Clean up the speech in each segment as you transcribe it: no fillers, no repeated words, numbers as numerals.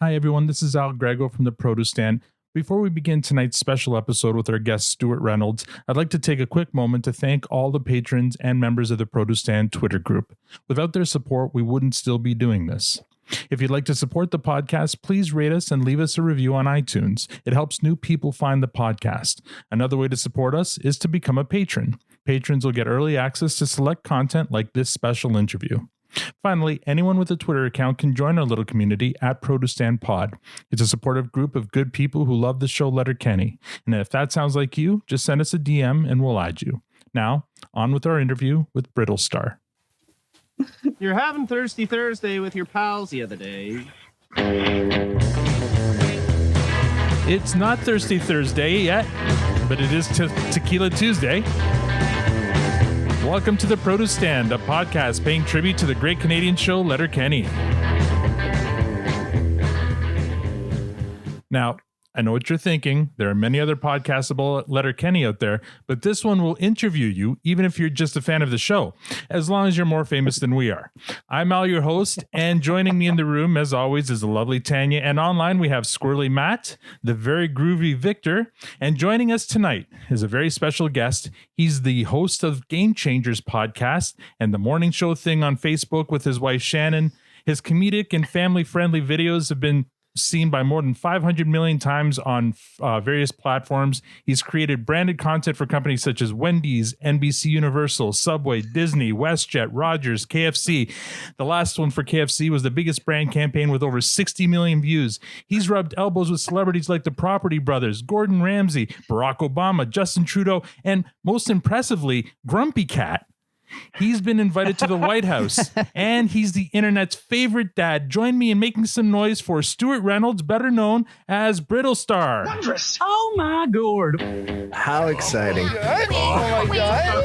Hi, everyone. This is Al Grego from the Produce Stand. Before we begin tonight's special episode with our guest, Stewart Reynolds, I'd like to take a quick moment to thank all the patrons and members of the Produce Stand Twitter group. Without their support, we wouldn't still be doing this. If you'd like to support the podcast, please rate us and leave us a review on iTunes. It helps new people find the podcast. Another way to support us is to become a patron. Patrons will get early access to select content like this special interview. Finally, anyone with a Twitter account can join our little community at Produce Stand Pod. It's a supportive group of good people who love the show Letterkenny. And if that sounds like you, just send us a DM and we'll add you. Now, on with our interview with Brittlestar. You're having Thirsty Thursday with your pals the other day. It's not Thirsty Thursday yet, but it is Tequila Tuesday. Welcome to the Produce Stand, a podcast paying tribute to the great Canadian show Letterkenny. Now, I know what you're thinking. There are many other podcasts about Letterkenny out there, but this one will interview you, even if you're just a fan of the show, as long as you're more famous than we are. I'm Al, your host, and joining me in the room, as always, is the lovely Tanya, and online we have Squirrely Matt, the very groovy Victor, and joining us tonight is a very special guest. He's the host of Game Changers podcast and the morning show thing on Facebook with his wife Shannon. His comedic and family-friendly videos have been seen by more than 500 million times on various platforms. He's created branded content for companies such as Wendy's, NBC Universal, Subway, Disney, WestJet, Rogers, KFC. The last one for KFC was the biggest brand campaign with over 60 million views. He's rubbed elbows with celebrities like the Property Brothers, Gordon Ramsay, Barack Obama, Justin Trudeau, and most impressively, Grumpy Cat. He's been invited to the White House, and he's the internet's favorite dad. Join me in making some noise for Stewart Reynolds, better known as Brittlestar. Wondrous. Oh my god. How exciting. Oh my god. Wait. Oh my god.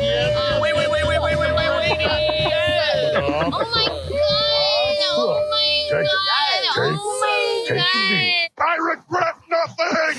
Oh my god. I regret nothing.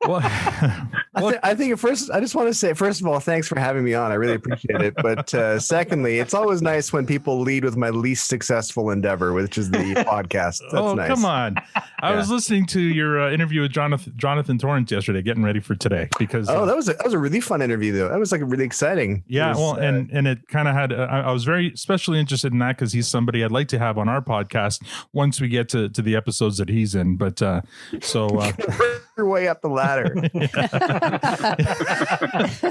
Well, I think at first, I just want to say, first of all, thanks for having me on. I really appreciate it. But secondly, it's always nice when people lead with my least successful endeavor, which is the podcast. That's nice. Come on. I was listening to your interview with Jonathan Torrance yesterday, getting ready for today. Because that was a really fun interview, though. That was like really exciting. Yeah, and it kind of had, I was very especially interested in that because he's somebody I'd like to have on our podcast once we get to the episodes that he's in. But your way up the ladder.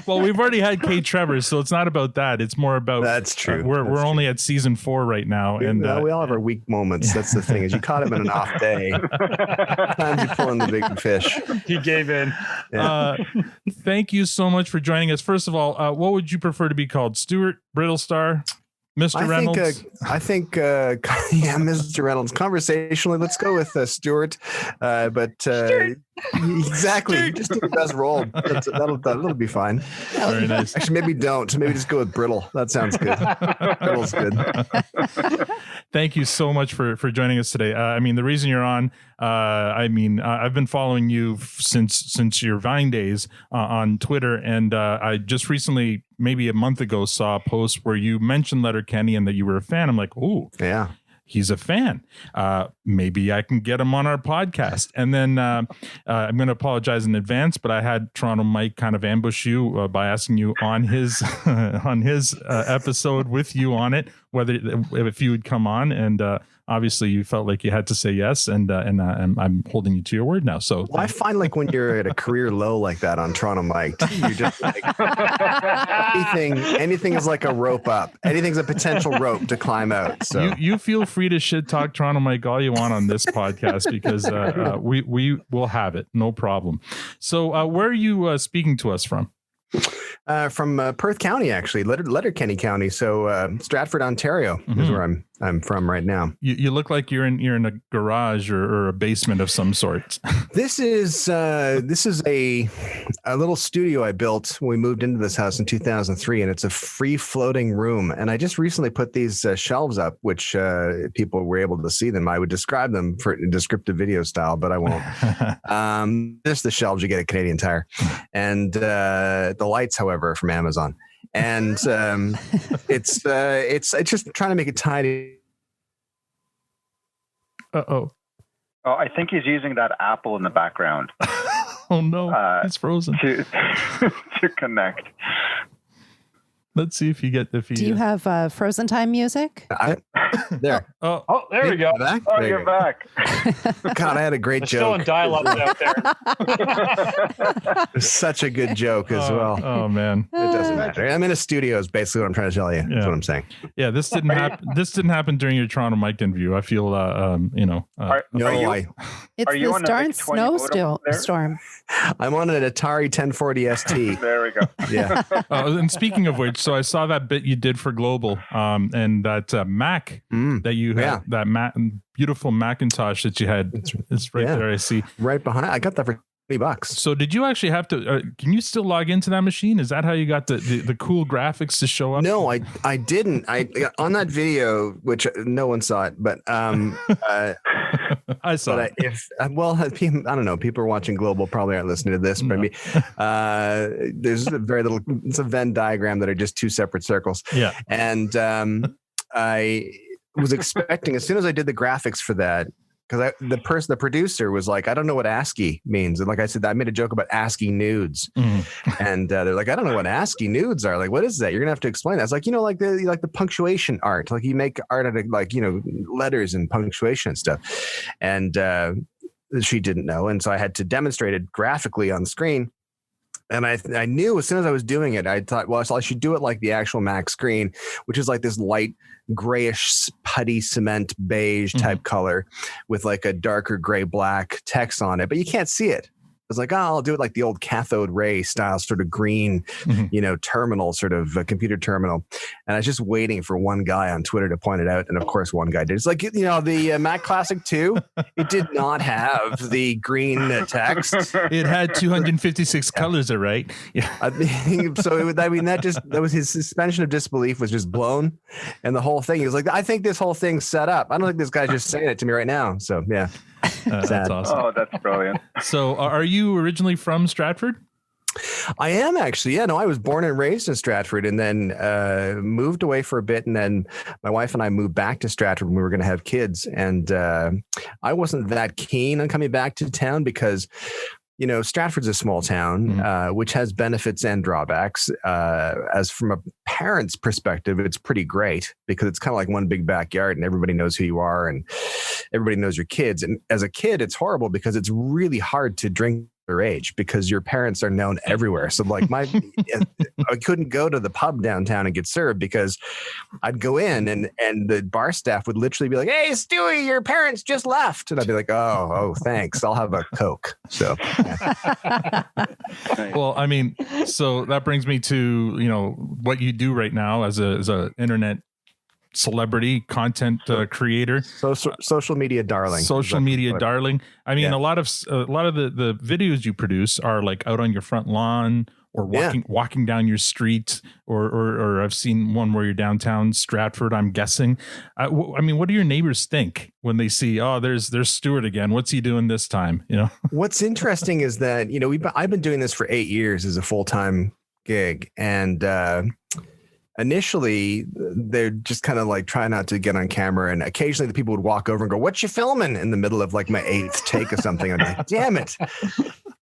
Well, we've already had Kate Trevor, so it's not about that. It's more about that's true. We're only at season 4 right now, and we all have our weak moments. That's the thing. Is you caught him in an off day. Sometimes you pull in the big fish. He gave in. Yeah. Thank you so much for joining us. First of all, what would you prefer to be called, Stewart, Brittlestar, Mr. Reynolds? I think, Mr. Reynolds. Conversationally, let's go with Stewart. Exactly. Just do your best role. That'll be fine. Very nice. Actually, maybe don't. Maybe just go with Brittle. That sounds good. Brittle's good. Thank you so much for joining us today. The reason you're on, I've been following you since your Vine days on Twitter, and I just recently, maybe a month ago, saw a post where you mentioned Letterkenny and that you were a fan. I'm like, oh, yeah. He's a fan. Maybe I can get him on our podcast. And then I'm going to apologize in advance, but I had Toronto Mike kind of ambush you by asking you on his episode with you on it, if you would come on. And obviously you felt like you had to say yes, and I'm holding you to your word now. So I find like when you're at a career low like that on Toronto Mike, you're just like anything is like a rope up. Anything's a potential rope to climb out. So you feel free to shit talk Toronto Mike all you want on this podcast because we will have it, no problem. So where are you speaking to us from? From Perth County, actually, Letterkenny County. So Stratford, Ontario is where I'm from right now. You look like you're in a garage or a basement of some sort. This is a little studio I built when we moved into this house in 2003, and it's a free floating room. And I just recently put these shelves up, which people were able to see them. I would describe them for descriptive video style, but I won't. Just the shelves you get at Canadian Tire, and the lights, however, from Amazon. And it's just trying to make it tidy. Uh-oh. Oh, I think he's using that apple in the background Oh no, it's frozen. to connect. Let's see if you get the feed. Do you have Frozen Time music? There. Oh, Oh, there we go. Back? Oh, There you're you go. back. God, I had a great We're still in joke. dial-up out there. Such a good joke as well. Oh man. It doesn't matter. I'm in a studio is basically what I'm trying to tell you. Yeah. That's what I'm saying. Yeah, this didn't happen. This didn't happen during your Toronto mic interview. I feel, No, It's Are you this on a darn big 20 modem there? snowstorm. I'm on an Atari 1040 ST. There we go. Yeah. and speaking of which, so I saw that bit you did for Global, and that Mac that you had, Yeah. that beautiful Macintosh that you had. It's right Yeah. there. I see. Right behind. I got that for $20. So did you actually have to? Can you still log into that machine? Is that how you got the cool graphics to show up? No, I didn't. I on that video, which no one saw it, but I saw but it. I don't know. People are watching Global probably aren't listening to this, but there's very little. It's a Venn diagram that are just two separate circles. Yeah. And I was expecting as soon as I did the graphics for that. Because the producer was like, I don't know what ASCII means. And like I said, I made a joke about ASCII nudes. And they're like, I don't know what ASCII nudes are. Like, what is that? You're going to have to explain that. It's like, like the punctuation art. Like you make art out of letters and punctuation and stuff. And she didn't know. And so I had to demonstrate it graphically on the screen. And I knew as soon as I was doing it, I thought, well, so I should do it like the actual Mac screen, which is like this light grayish putty cement beige type color with like a darker gray black text on it, but you can't see it. I was like, oh, I'll do it like the old cathode ray style, sort of green, terminal, sort of computer terminal. And I was just waiting for one guy on Twitter to point it out. And of course, one guy did. It's like, the Mac Classic 2, it did not have the green text. It had 256 colors, all right? Yeah. That was his suspension of disbelief was just blown. And the whole thing, he was like, I think this whole thing's set up. I don't think this guy's just saying it to me right now. So, yeah. That's awesome. Oh, that's brilliant. So are you originally from Stratford? I am actually. Yeah, no, I was born and raised in Stratford and then moved away for a bit. And then my wife and I moved back to Stratford when we were going to have kids. And I wasn't that keen on coming back to town because Stratford's a small town, which has benefits and drawbacks. As from a parent's perspective, it's pretty great because it's kind of like one big backyard and everybody knows who you are and everybody knows your kids. And as a kid, it's horrible because it's really hard to drink their age because your parents are known everywhere. So like I couldn't go to the pub downtown and get served because I'd go in and the bar staff would literally be like, "Hey, Stewie, your parents just left." And I'd be like, oh, thanks. I'll have a Coke. So, yeah. Well, I mean, so that brings me to, what you do right now as a internet celebrity content creator, social media darling. Darling. I mean, a lot of the videos you produce are like out on your front lawn or walking down your street, or I've seen one where you're downtown Stratford, I'm guessing. I mean, what do your neighbors think when they see, oh, there's Stewart again? What's he doing this time? What's interesting is that, I've been doing this for 8 years as a full-time gig. And, initially, they're just kind of like try not to get on camera. And occasionally the people would walk over and go, "What you filming?" in the middle of like my 8th take or something. I'm like, damn it.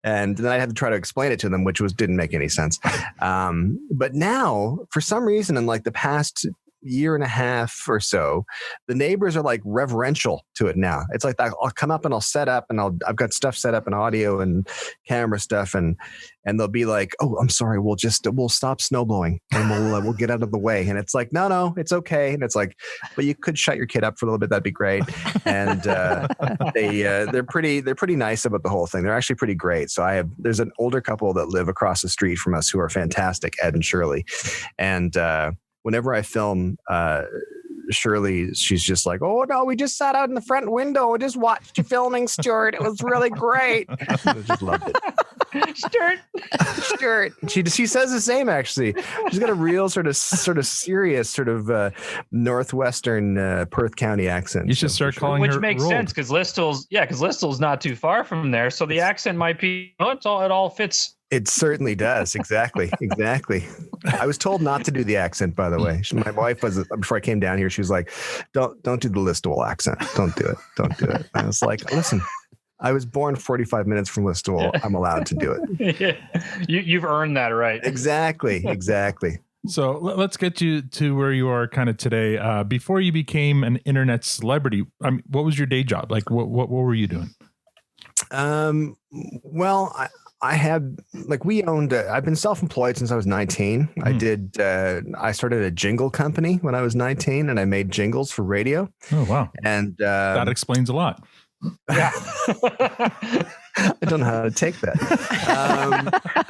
And then I had to try to explain it to them, which didn't make any sense. But now, for some reason, in like the past year and a half or so, the neighbors are like reverential to it now. It's like I'll come up and I'll set up and I've got stuff set up in audio and camera stuff and they'll be like, "Oh, I'm sorry, we'll stop snow blowing and we'll get out of the way." And it's like, no, it's okay. And it's like, but you could shut your kid up for a little bit. That'd be great. And they're pretty nice about the whole thing. They're actually pretty great. So there's an older couple that live across the street from us who are fantastic, Ed and Shirley. And whenever I film, Shirley, she's just like, "Oh no, we just sat out in the front window and just watched you filming, Stewart. It was really great." I just loved it. Stewart. She says the same actually. She's got a real sort of serious sort of northwestern Perth County accent. You should start calling her, which makes sense because Listow's not too far from there, so the accent might be. It all fits. It certainly does. Exactly. I was told not to do the accent, by the way. My wife was, before I came down here, she was like, don't do the Listowel accent. Don't do it. I was like, listen, I was born 45 minutes from Listowel. I'm allowed to do it. You've earned that right. Exactly. So let's get you to where you are kind of today. Before you became an internet celebrity, I mean, what was your day job? Like, what were you doing? Well, I had, like, we owned, I've been self-employed since I was 19. I started a jingle company when I was 19, and I made jingles for radio. Oh, wow. And that explains a lot. Yeah. I don't know how to take that.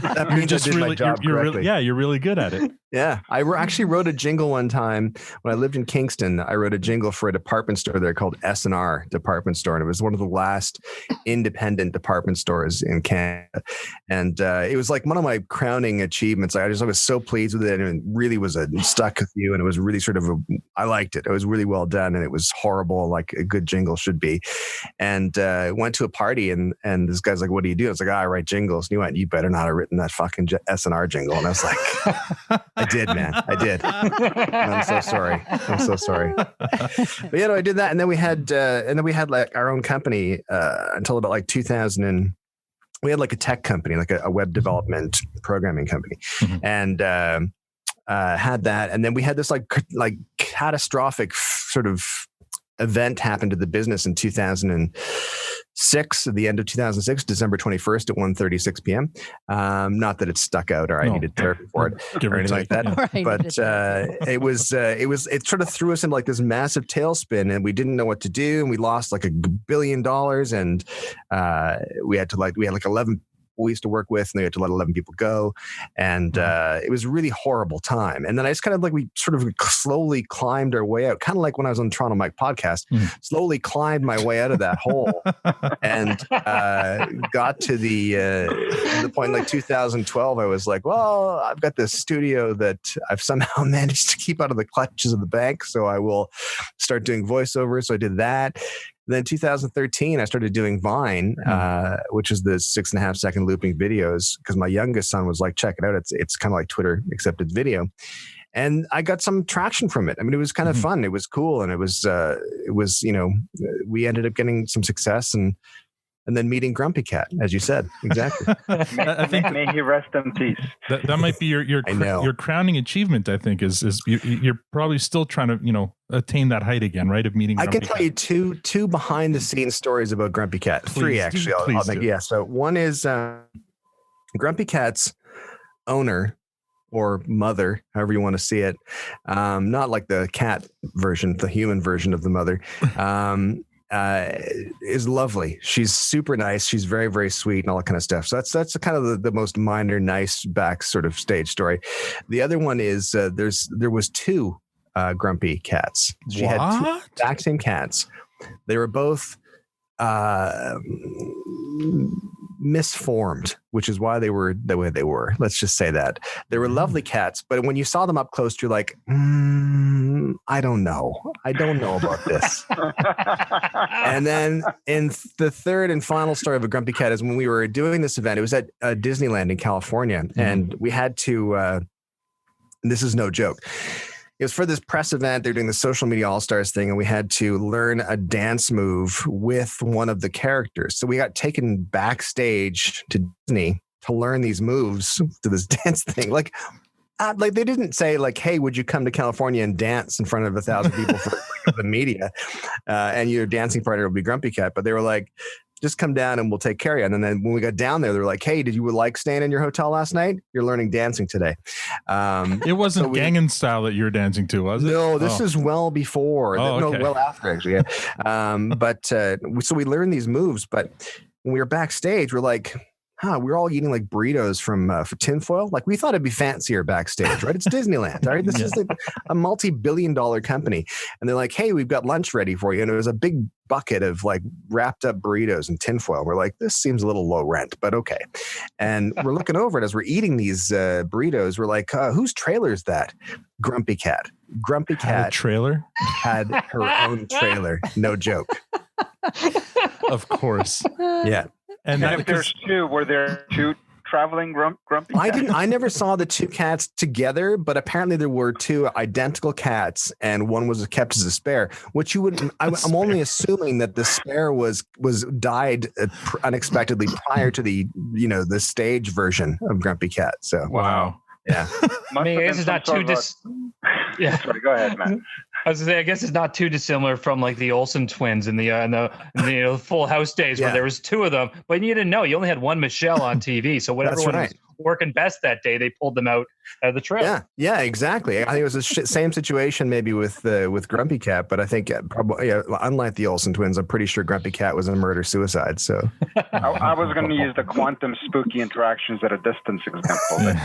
That means I did my job correctly. You're really good at it. Yeah. I actually wrote a jingle one time when I lived in Kingston. I wrote a jingle for a department store there called S&R Department Store. And it was one of the last independent department stores in Canada. And it was like one of my crowning achievements. I was so pleased with it. And it really was stuck with you. And it was really I liked it. It was really well done. And it was horrible, like a good jingle should be. And went to a party, and this guy's like, what do you do? I was like, I write jingles. And he went, you better not have written that fucking S&R jingle. And I was like, I did, man. I did. I'm so sorry. But I did that. And then we had like our own company until about like 2000. And we had like a tech company, like a web development programming company. And had that. And then we had this like catastrophic sort of event happen to the business in 2006, at the end of 2006, December 21st at 1:36 p.m. Not that it stuck out or I needed therapy for it or anything like that. Right. But it sort of threw us into like this massive tailspin, and we didn't know what to do, and we lost like $1 billion, and we had like 11 we used to work with, and they had to let 11 people go. And it was a really horrible time. And then I just kind of like, we sort of slowly climbed our way out, kind of like when I was on the Toronto Mike podcast, slowly climbed my way out of that hole and got to the point like 2012. I was like, well, I've got this studio that I've somehow managed to keep out of the clutches of the bank. So I will start doing voiceover. So I did that. Then 2013, I started doing Vine, which is the 6.5 second looping videos, because my youngest son was like, check it out. It's kind of like Twitter, except it's video. And I got some traction from it. I mean, it was kind of fun. It was cool. And it was, we ended up getting some success and then meeting Grumpy Cat, as you said. Exactly. I think may he rest in peace. That might be your crowning achievement. I think is you're probably still trying to attain that height again, right? Of meeting. Grumpy I can tell Cat. you two behind the scenes stories about Grumpy Cat. Please, three actually. I'll make. Yeah. So one is Grumpy Cat's owner or mother, however you want to see it. Not like the cat version, the human version of the mother. Is lovely. She's super nice. She's very, very sweet and all that kind of stuff. So that's kind of the most minor, nice back sort of stage story. The other one is there was two Grumpy Cats. She had two exact same cats. They were both misformed, which is why they were the way they were. Let's just say that. They were lovely cats, but when you saw them up close, you're like, I don't know about this. And then in the third and final story of a Grumpy Cat is when we were doing this event. It was at Disneyland in California, and we had to this is no joke. It was for this press event. They're doing the social media all-stars thing, and we had to learn a dance move with one of the characters. So we got taken backstage to Disney to learn these moves to this dance thing. Like they didn't say like, hey, would you come to California and dance in front of 1,000 people for the media? And your dancing partner will be Grumpy Cat. But they were like, just come down and we'll take care of you. And then when we got down there, they were like, hey, did you like staying in your hotel last night? You're learning dancing today. It wasn't Gangnam Style that you were dancing to, was it? No, this is well before. Oh, okay. No, well after, actually. Yeah. So we learned these moves. But when we were backstage, we're like, we're all eating like burritos from tinfoil. Like we thought it'd be fancier backstage, right? It's Disneyland, right? This is a multi-billion-dollar company. And they're like, hey, we've got lunch ready for you. And it was a big bucket of like wrapped up burritos and tinfoil. We're like, this seems a little low rent, but okay. And we're looking over it as we're eating these burritos. We're like, whose trailer is that? Grumpy Cat. Grumpy Cat trailer had her own trailer. No joke. Of course. Yeah. And if there's two, were there two traveling grumpy cat? I never saw the two cats together, but apparently there were two identical cats, and one was kept as a spare. Which you wouldn't. I'm only assuming that the spare was died unexpectedly prior to the stage version of Grumpy Cat. So Wow. yeah. I mean, I guess it's not too yeah. Sorry, go ahead, Matt. I was gonna say, I guess it's not too dissimilar from like the Olsen twins in the Full House days where there was two of them, but you didn't know. You only had one Michelle on TV, so whatever That's one right. was working best that day, they pulled them out of the trailer. Yeah, exactly. I think it was the same situation maybe with Grumpy Cat, but I think probably unlike the Olsen twins, I'm pretty sure Grumpy Cat was a murder-suicide. So I was going to use the quantum spooky interactions at a distance example. But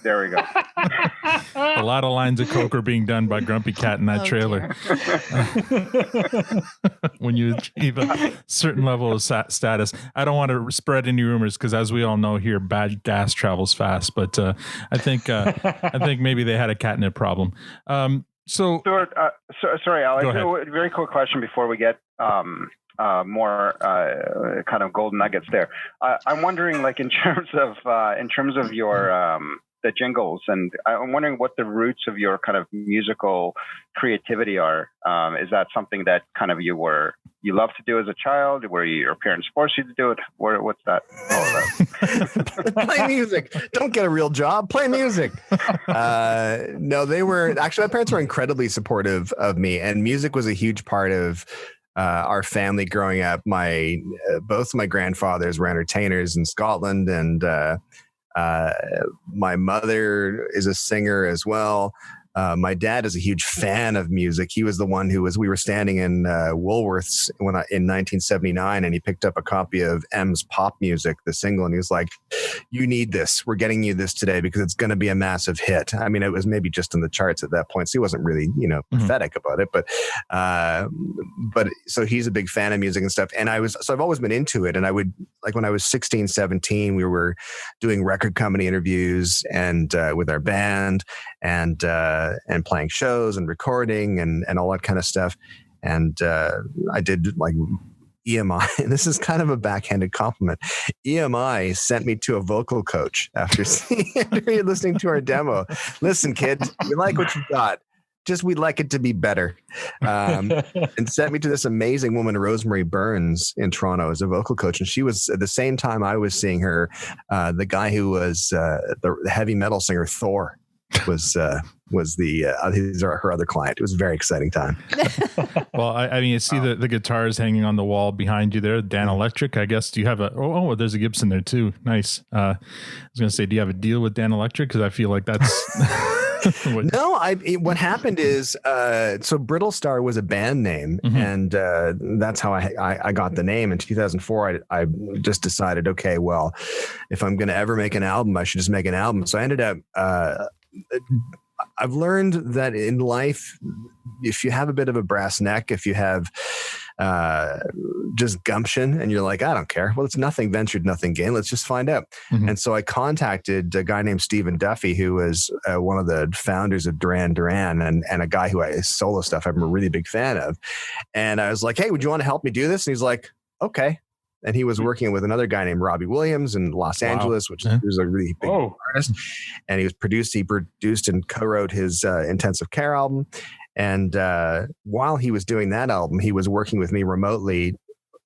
there we go. A lot of lines of coke are being done by Grumpy Cat in that trailer. When you achieve a certain level of status, I don't want to spread any rumors because, as we all know here, bad gas travels fast. But I think maybe they had a catnip problem. So Stewart, sorry, Alex. Go ahead. Very quick question before we get more kind of golden nuggets there. I'm wondering, like in terms of your the jingles, and I'm wondering what the roots of your kind of musical creativity are. Is that something that kind of you loved to do as a child? Were your parents forced you to do it? What's that all about? play music. Don't get a real job. Play music. No, they were actually, my parents were incredibly supportive of me, and music was a huge part of our family growing up. Both my grandfathers were entertainers in Scotland, and my mother is a singer as well. My dad is a huge fan of music. He was the one we were standing in Woolworths in 1979, and he picked up a copy of M's Pop Music, the single, and he was like, "You need this. We're getting you this today because it's going to be a massive hit." I mean, it was maybe just in the charts at that point, so he wasn't really, pathetic about it. But so he's a big fan of music and stuff. And I've always been into it. And I would, like when I was 16, 17, we were doing record company interviews and with our band and playing shows and recording and all that kind of stuff. And I did like EMI, and this is kind of a backhanded compliment. EMI sent me to a vocal coach after listening to our demo. Listen, kid, we like what you got. Just we'd like it to be better. And sent me to this amazing woman, Rosemary Burns, in Toronto as a vocal coach. And she was, at the same time I was seeing her, the guy who was the heavy metal singer Thor was her other client. It was a very exciting time. Well, I mean, you see the guitars hanging on the wall behind you there, Dan Electric, I guess. Do you have there's a Gibson there too. Nice. I was going to say, do you have a deal with Dan Electric? Because I feel like that's... No, what happened is, so Brittlestar was a band name, and that's how I got the name. In 2004, I just decided, okay, well, if I'm going to ever make an album, I should just make an album. So I ended up, I've learned that in life, if you have a bit of a brass neck, if you have just gumption and you're like, I don't care. Well, it's nothing ventured, nothing gained. Let's just find out. And so I contacted a guy named Stephen Duffy, who was one of the founders of Duran Duran and a guy who solo stuff I'm a really big fan of. And I was like, hey, would you want to help me do this? And he's like, okay. And he was working with another guy named Robbie Williams in Los Angeles, which is a really big artist. And he produced and co-wrote his Intensive Care album. And while he was doing that album, he was working with me remotely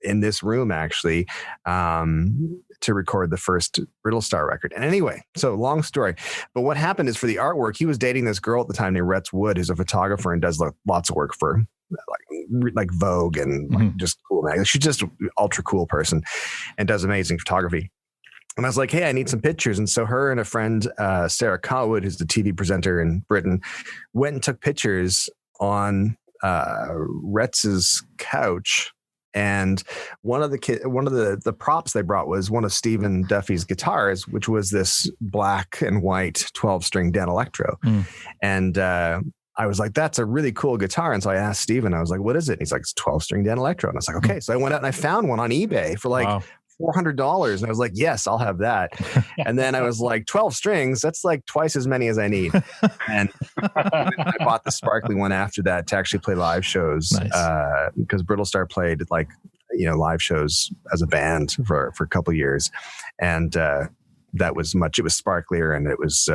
in this room, actually, to record the first Brittlestar record. And anyway, so long story. But what happened is, for the artwork, he was dating this girl at the time named Retz Wood, who's a photographer and does lots of work for like Vogue and like just cool magazines. She's just an ultra cool person and does amazing photography. And I was like, hey, I need some pictures. And so her and a friend, Sarah Colwood, who's the TV presenter in Britain, went and took pictures on Retz's couch. And one of the props they brought was one of Stephen Duffy's guitars, which was this black and white 12-string Dan Electro. And I was like, that's a really cool guitar. And so I asked Stephen, I was like, what is it? And he's like, it's 12-string Dan Electro. And I was like, okay. So I went out and I found one on eBay for like $400. And I was like, yes, I'll have that. And then I was like, 12 strings, that's like twice as many as I need. And I bought the sparkly one after that to actually play live shows. Nice. Because Brittlestar played live shows as a band for a couple of years. And that was much. It was sparklier and it was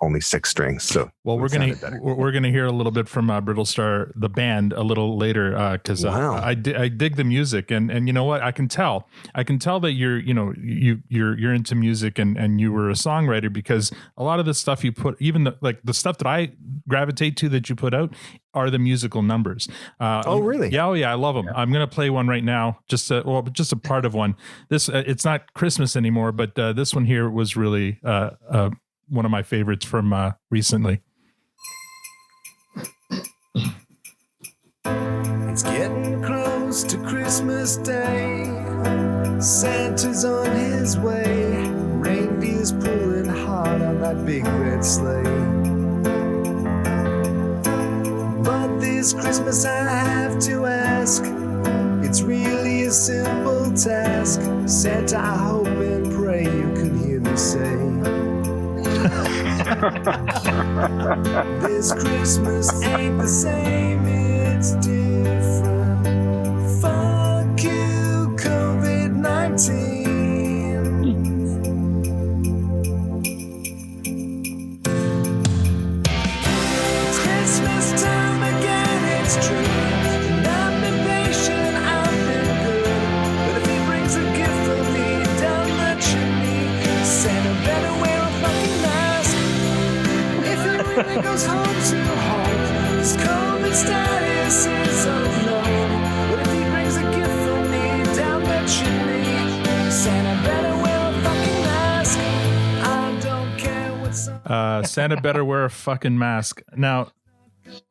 only 6 strings. So well, we're gonna hear a little bit from Brittlestar, the band, a little later because I dig the music, and you know what, I can tell that you're into music and you were a songwriter, because a lot of the stuff you put, even the stuff that I gravitate to that you put out are the musical numbers. Oh really? Yeah, I love them. I'm gonna play one right now, just a part of one. This it's not Christmas anymore, but this one here was really one of my favorites from recently. It's getting close to Christmas Day. Santa's on his way. Reindeer's pulling hard on that big red sleigh. But this Christmas I have to ask, it's really a simple task. Santa, I hope and pray you can hear me say, this Christmas ain't the same, it's different. Fuck you, COVID-19. It's Christmas time again, it's true. And I've been patient, I've been good. But if he brings a gift for me down the chimney, Santa better wear a fucking mask. It goes home to home. This COVID status is unknown. But if he brings a gift for me down the chimney, Santa better wear a fucking mask. I don't care what Santa better wear a fucking mask. Now,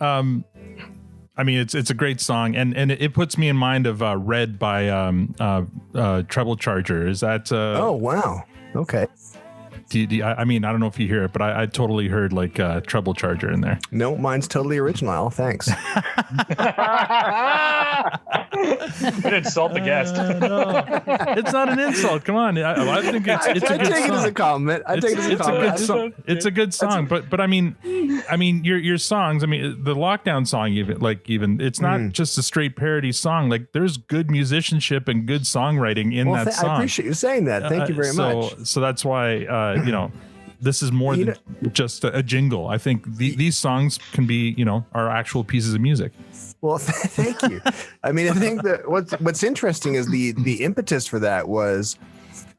I mean, it's a great song, and it puts me in mind of Red by Treble Charger. Is that? Oh wow. Okay. I mean, I don't know if you hear it, but I totally heard like Treble Charger in there. No, mine's totally original. Thanks. Don't insult the guest. No. It's not an insult. Come on. I think it's a good song. I take it as a compliment. It's a good song. But I mean, your songs. I mean, the Lockdown song, even it's not just a straight parody song. Like, there's good musicianship and good songwriting in that song. I appreciate you saying that. Thank you very much. So that's why this is more than just a jingle. I think these songs can be are actual pieces of music. Well, thank you. I mean, I think that what's interesting is the impetus for that was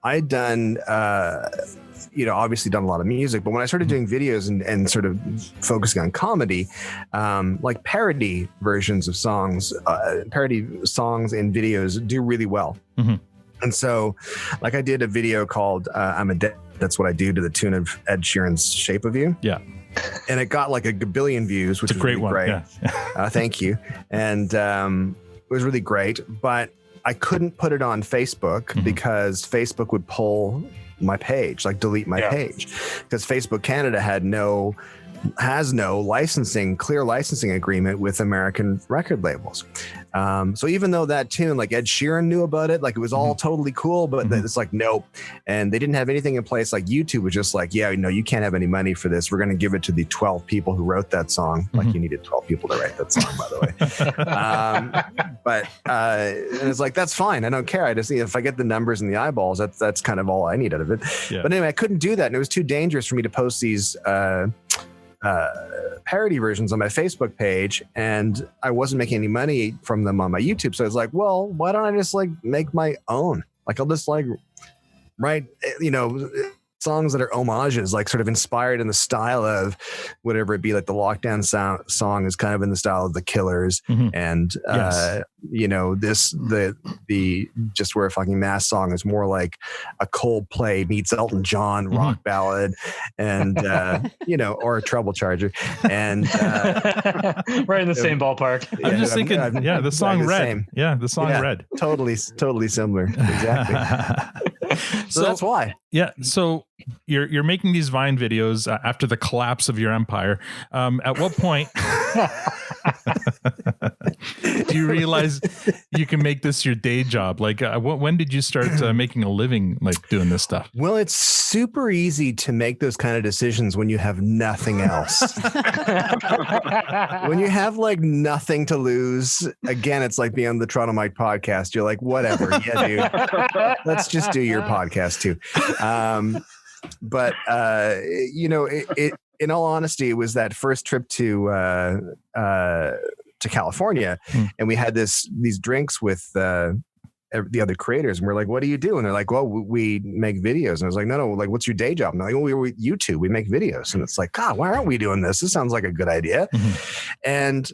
I'd done, obviously done a lot of music, but when I started doing videos and sort of focusing on comedy, like parody versions of songs, parody songs and videos do really well. Mm-hmm. And so, like, I did a video called I'm a Dead. That's what I do, to the tune of Ed Sheeran's Shape of You. Yeah. And it got like a billion views, which is a great one. Great. Yeah. Thank you. And it was really great, but I couldn't put it on Facebook because Facebook would pull my page, like delete my page, because Facebook Canada has no clear licensing agreement with American record labels. So even though that tune, like Ed Sheeran knew about it, like it was all totally cool, but it's like, nope. And they didn't have anything in place. Like YouTube was just like, yeah, you can't have any money for this. We're going to give it to the 12 people who wrote that song. Like, you needed 12 people to write that song, by the way. And it's like, that's fine. I don't care. I just need, if I get the numbers and the eyeballs, that's kind of all I need out of it. Yeah. But anyway, I couldn't do that. And it was too dangerous for me to post these, parody versions on my Facebook page, and I wasn't making any money from them on my YouTube. So I was like, well, why don't I just like make my own? Like, I'll just like write, songs that are homages, like sort of inspired in the style of whatever it be. Like the Lockdown song is kind of in the style of the Killers, and the Just Wear a Fucking Mask song is more like a Coldplay meets Elton John rock ballad, and or a Treble Charger, and right in the same ballpark. I'm just thinking, the song Red, the song Red, totally similar, exactly. So that's why. Yeah. So you're making these Vine videos after the collapse of your empire. At what point do you realize you can make this your day job? Like, when did you start making a living, like doing this stuff? Well, it's super easy to make those kind of decisions when you have nothing else. When you have like nothing to lose, again, it's like being on the Toronto Mike podcast. You're like, whatever. Yeah, dude, let's just do your podcast too. But in all honesty, it was that first trip to California, and we had these drinks with the other creators, and we're like, "What do you do?" And they're like, "Well, we make videos." And I was like, "No, like, what's your day job?" And they're like, "Oh, we're with YouTube. We make videos." And it's like, God, why aren't we doing this? This sounds like a good idea. And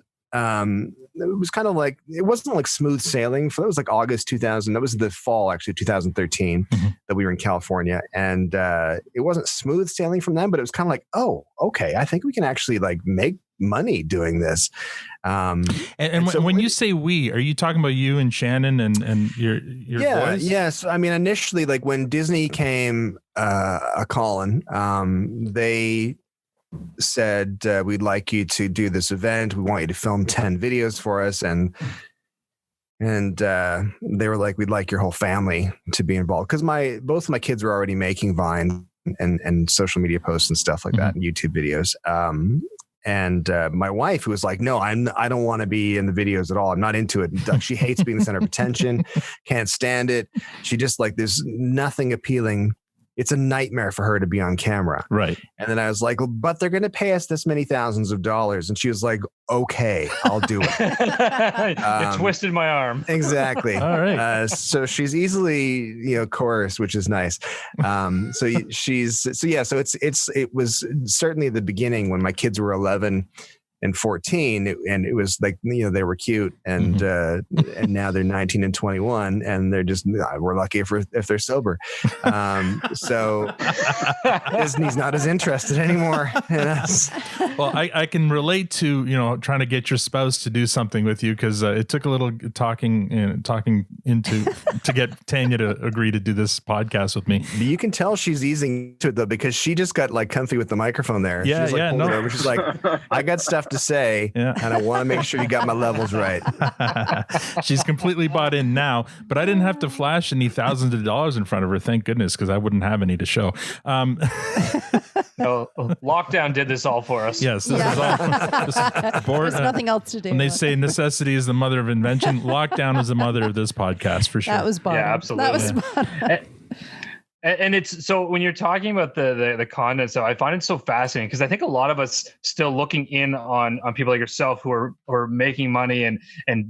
it was kind of like, it wasn't like smooth sailing. That was like August 2000. That was the fall, actually, 2013 that we were in California. And it wasn't smooth sailing from them, but it was kind of like, oh, okay, I think we can actually like make money doing this. And so when you say we, are you talking about you and Shannon and your boys? Yes. I mean, initially, like when Disney came a calling, they said, we'd like you to do this event. We want you to film 10 videos for us. And they were like, we'd like your whole family to be involved. Because both of my kids were already making Vine and social media posts and stuff like that, and YouTube videos. And my wife, who was like, no, I don't want to be in the videos at all. I'm not into it. She hates being the center of attention, can't stand it. She just like, there's nothing appealing. It's a nightmare for her to be on camera. Right. And then I was like, well, but they're going to pay us this many thousands of dollars. And she was like, okay, I'll do it. It twisted my arm. Exactly. All right. So she's easily, coerced, which is nice. So it was certainly the beginning when my kids were 11 and 14, and it was like, they were cute, and and now they're 19 and 21, and they're just, we're lucky if they're sober. So Disney's not as interested anymore in us. Well, I can relate to trying to get your spouse to do something with you, because it took a little talking to get Tanya to agree to do this podcast with me. You can tell she's easing to it though, because she just got like comfy with the microphone there. Yeah, she's like, no. over. She's like, I got stuff to say, and I want to make sure you got my levels right. She's completely bought in now, but I didn't have to flash any thousands of dollars in front of her, thank goodness, because I wouldn't have any to show. Lockdown did this all for us. Yes, this is all. There's nothing else to do. When they say necessity is the mother of invention, lockdown is the mother of this podcast for sure. That was bottom. Yeah, absolutely. That was bottom. And it's so when you're talking about the content, so I find it so fascinating, because I think a lot of us still looking in on people like yourself who are making money and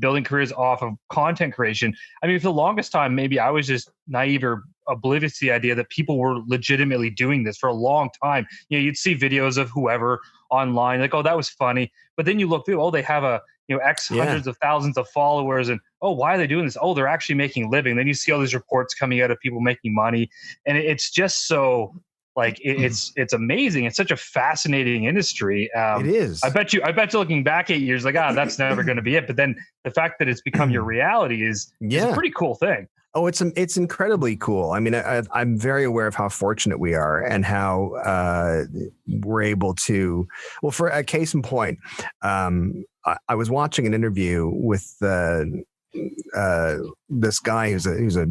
building careers off of content creation. I mean, for the longest time, maybe I was just naive or oblivious to the idea that people were legitimately doing this for a long time. You'd see videos of whoever online, like, oh, that was funny. But then you look through, oh, they have X hundreds of thousands of followers, and oh, why are they doing this? Oh, they're actually making a living. Then you see all these reports coming out of people making money, and it's just so like it's amazing. It's such a fascinating industry. It is. I bet you looking back 8 years, like, that's never going to be it. But then the fact that it's become your reality is a pretty cool thing. Oh, it's incredibly cool. I mean, I'm very aware of how fortunate we are and how we're able to. Well, for a case in point, I was watching an interview with this guy was a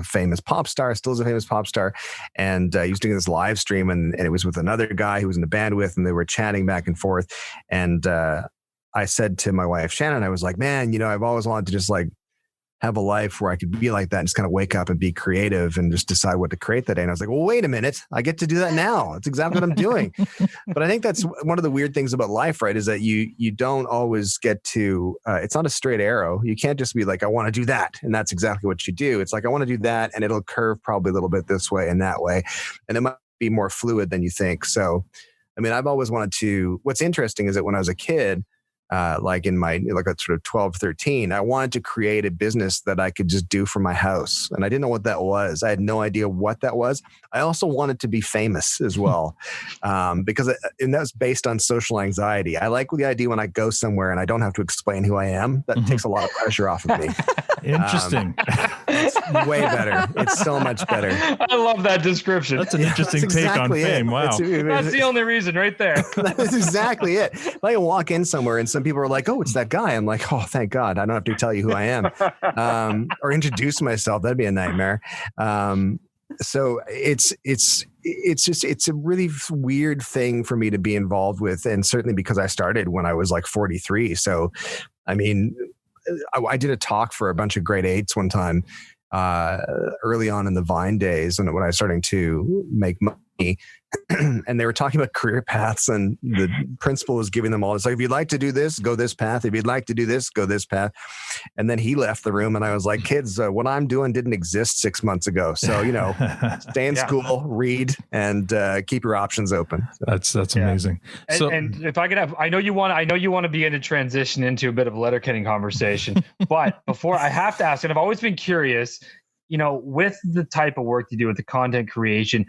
famous pop star, still is a famous pop star, and he was doing this live stream, and it was with another guy who was in a band with, and they were chatting back and forth. And I said to my wife Shannon, I was like, man, I've always wanted to just like have a life where I could be like that and just kind of wake up and be creative and just decide what to create that day. And I was like, well, wait a minute, I get to do that now. That's exactly what I'm doing. But I think that's one of the weird things about life, right? Is that you don't always get to, it's not a straight arrow. You can't just be like, I want to do that. And that's exactly what you do. It's like, I want to do that, and it'll curve probably a little bit this way and that way. And it might be more fluid than you think. So, I mean, I've always wanted to, what's interesting is that when I was a kid, like in my, like at sort of 12, 13, I wanted to create a business that I could just do from my house. And I didn't know what that was. I had no idea what that was. I also wanted to be famous as well, because and that was based on social anxiety. I like the idea when I go somewhere and I don't have to explain who I am. That takes a lot of pressure off of me. Interesting. It's way better. It's so much better. I love that description. That's an interesting take on fame. Wow. That's the only reason right there. That's exactly it. If I walk in somewhere and some people are like, oh, it's that guy. I'm like, oh, thank God. I don't have to tell you who I am, or introduce myself. That'd be a nightmare. So it's a really weird thing for me to be involved with. And certainly because I started when I was like 43. So, I mean, I did a talk for a bunch of grade 8s one time, early on in the Vine days, when I was starting to make money. and they were talking about career paths, and the principal was giving them all. It's like, if you'd like to do this, go this path. If you'd like to do this, go this path. And then he left the room, and I was like, kids, what I'm doing didn't exist 6 months ago. So, stay in school, read, and keep your options open. So. That's amazing. And if I could have, I know you want to begin to transition into a bit of a Letterkenny conversation, but before I have to ask, and I've always been curious, with the type of work you do with the content creation,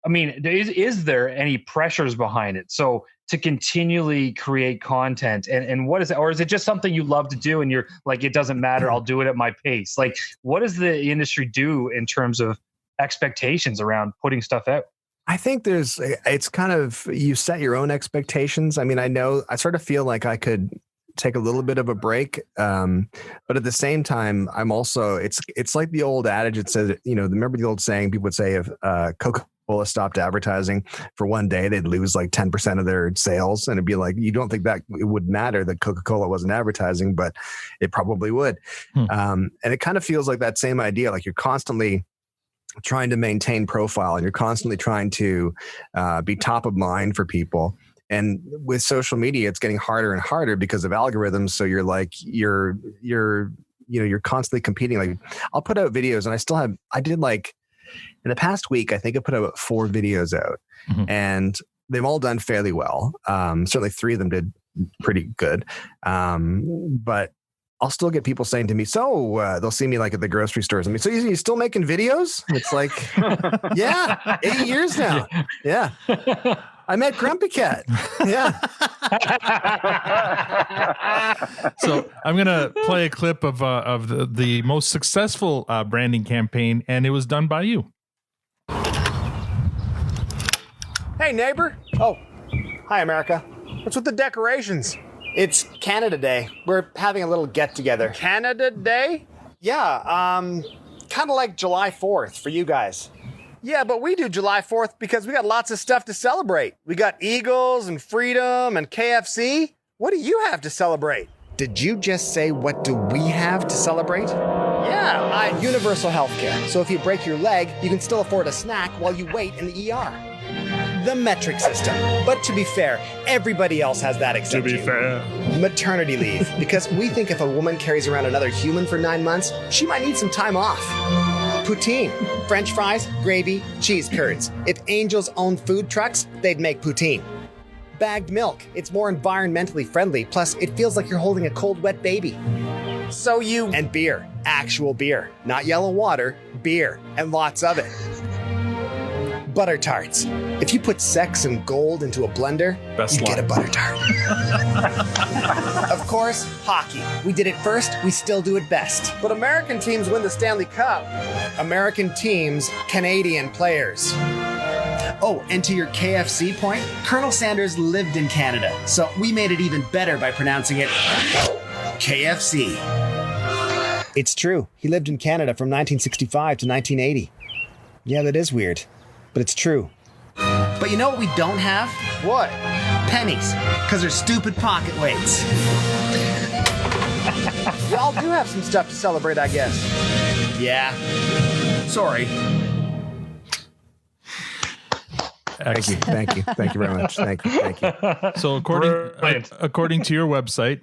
is there any pressures behind it? So to continually create content and what is it, or is it just something you love to do and you're like, it doesn't matter, I'll do it at my pace? Like, what does the industry do in terms of expectations around putting stuff out? I think it's kind of, you set your own expectations. I mean, I sort of feel like I could take a little bit of a break. But at the same time, I'm also, it's like the old adage. It says, remember the old saying people would say, if Coca-Cola stopped advertising for one day, they'd lose like 10% of their sales. And it'd be like, you don't think that it would matter that Coca-Cola wasn't advertising, but it probably would. And it kind of feels like that same idea. Like, you're constantly trying to maintain profile, and you're constantly trying to be top of mind for people. And with social media, it's getting harder and harder because of algorithms. So you're constantly competing. Like, I'll put out videos, and I did like in the past week, I think I put out 4 videos out, and they've all done fairly well. Certainly 3 of them did pretty good. But I'll still get people saying to me, so they'll see me like at the grocery stores. I mean, so you still making videos? It's like, yeah, 8 years now. Yeah. I met Grumpy Cat. Yeah. So I'm going to play a clip of the most successful branding campaign, and it was done by you. Hey, neighbor. Oh, hi, America. What's with the decorations? It's Canada Day. We're having a little get-together. Canada Day? Yeah, kind of like July 4th for you guys. Yeah, but we do July 4th because we got lots of stuff to celebrate. We got Eagles and freedom and KFC. What do you have to celebrate? Did you just say, what do we have to celebrate? Yeah, universal health care. So if you break your leg, you can still afford a snack while you wait in the ER. The metric system. But to be fair, everybody else has that exception. To be fair. Maternity leave. Because we think if a woman carries around another human for 9 months, she might need some time off. Poutine. French fries, gravy, cheese curds. If angels owned food trucks, they'd make poutine. Bagged milk. It's more environmentally friendly. Plus, it feels like you're holding a cold, wet baby. And beer. Actual beer. Not yellow water. Beer. And lots of it. Butter tarts. If you put sex and gold into a blender, you get a butter tart. Of course, hockey. We did it first, we still do it best. But American teams win the Stanley Cup. American teams, Canadian players. Oh, and to your KFC point, Colonel Sanders lived in Canada, so we made it even better by pronouncing it KFC. It's true. He lived in Canada from 1965 to 1980. Yeah, that is weird. But it's true. But you know what we don't have? What? Pennies. Because they're stupid pocket weights. Y'all do have some stuff to celebrate, I guess. Yeah. Sorry. Thank you very much. Thank you. So according to your website,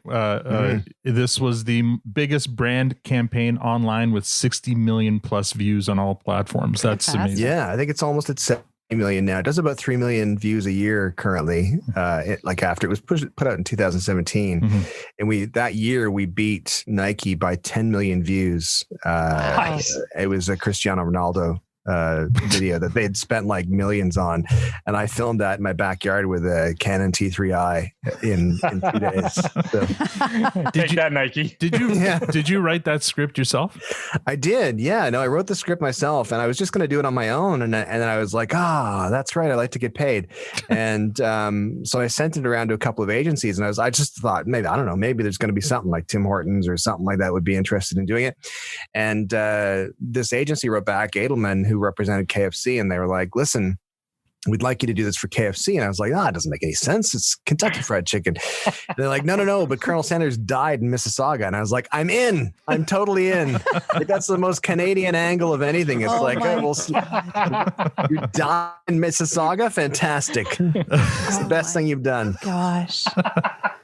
this was the biggest brand campaign online with 60 million plus views on all platforms. That's amazing. Yeah, I think it's almost at 70 million now. It does about 3 million views a year currently. After it was put out in 2017, and that year we beat Nike by 10 million views. Nice. It was a Cristiano Ronaldo video that they had spent like millions on, and I filmed that in my backyard with a Canon T3i in 2 days. So. Take that, Nike. Did you write that script yourself? I did. Yeah, no, I wrote the script myself, and I was just going to do it on my own, and then I was like, that's right, I like to get paid, and so I sent it around to a couple of agencies, and I just thought maybe there's going to be something like Tim Hortons or something like that would be interested in doing it, and this agency wrote back, Edelman, who represented KFC, and they were like, listen, we'd like you to do this for KFC. And I was like, it doesn't make any sense. It's Kentucky Fried Chicken. They're like, no, but Colonel Sanders died in Mississauga. And I was like, I'm in. I'm totally in. Like, that's the most Canadian angle of anything. It's you died in Mississauga? Fantastic. It's the best thing you've done. Gosh.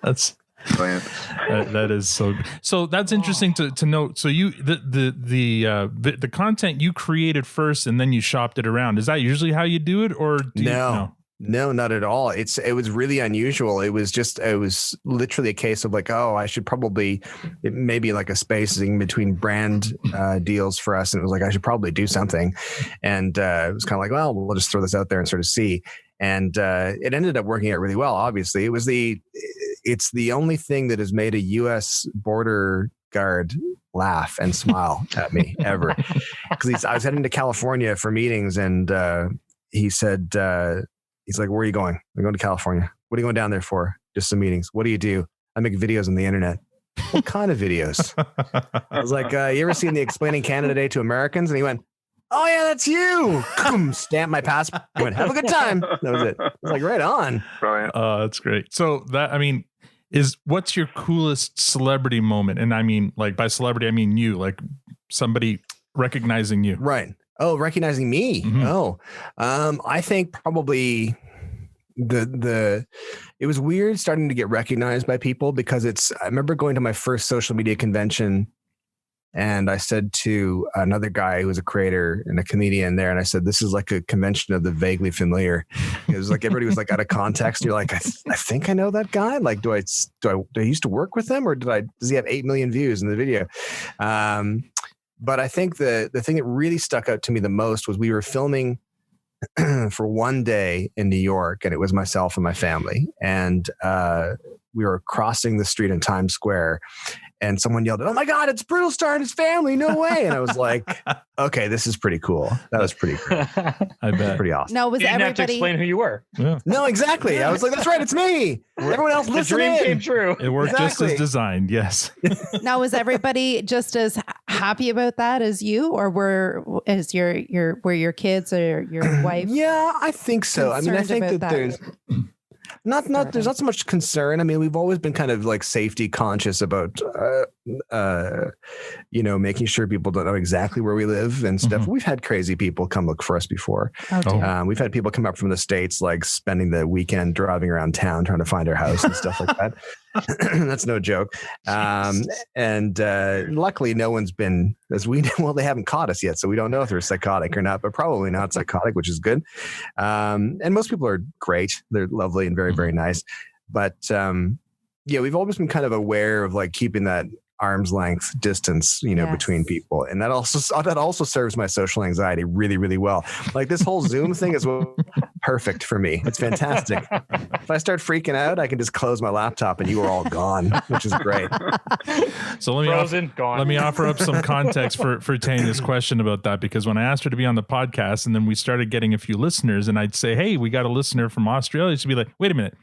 That's that is so that's interesting to note. So you the content you created first and then you shopped it around. Is that usually how you do it, or No, not at all. It was really unusual. It was literally a case of like, I should probably maybe like a spacing between brand deals for us. And it was like, I should probably do something. And it was kind of like, well, we'll just throw this out there and sort of see. And it ended up working out really well. Obviously, it's the only thing that has made a U.S. border guard laugh and smile at me ever. Because I was heading to California for meetings, and he said, he's like, "Where are you going?" I'm going to California. What are you going down there for? Just some meetings. What do you do? I make videos on the internet. What kind of videos? I was like, you ever seen the Explaining Canada Day to Americans? And he went, "Oh yeah, that's you." Stamp my passport. I went, "Have a good time." That was it. I was like, right on. Brilliant. That's great. So what's your coolest celebrity moment? And I mean, like, by celebrity, I mean you, like somebody recognizing you. Right. Oh, recognizing me. Mm-hmm. I think probably it was weird starting to get recognized by people, because I remember going to my first social media convention, and I said to another guy who was a creator and a comedian there, and I said, "This is like a convention of the vaguely familiar." It was like everybody was like out of context. You're like, I think I know that guy. Like, do I used to work with him, or does he have 8 million views in the video? But I think the thing that really stuck out to me the most was we were filming for one day in New York, and it was myself and my family, and we were crossing the street in Times Square, and someone yelled, "Oh my God, it's Brittlestar and his family. No way." And I was like, okay, this is pretty cool. That was pretty cool. I bet. Pretty awesome. Now, was You didn't have to everybody explain who you were. Yeah. No, exactly. I was like, that's right. It's me. Everyone else The listen dream in. came true. It worked just Exactly. as designed. Yes. now was everybody just as happy about that as you, or were your kids or your wife? Yeah, I think so. I mean, I concerned think about that there's there's not so much concern. I mean, we've always been kind of like safety conscious about, making sure people don't know exactly where we live and stuff. Mm-hmm. We've had crazy people come look for us before. Oh, dear. We've had people come up from the States, like spending the weekend driving around town trying to find our house and stuff like that. That's no joke. And luckily no one's been, as we know, well, they haven't caught us yet. So we don't know if they're psychotic or not, but probably not psychotic, which is good. And most people are great. They're lovely and very, very nice. But we've always been kind of aware of like keeping that arm's length distance, Yes. between people. And that also serves my social anxiety really, really well. Like this whole Zoom thing is perfect for me. It's fantastic. If I start freaking out, I can just close my laptop and you are all gone, which is great. So let me offer up some context for Tanya's question about that, because when I asked her to be on the podcast and then we started getting a few listeners, and I'd say, "Hey, we got a listener from Australia," she'd be like, "Wait a minute.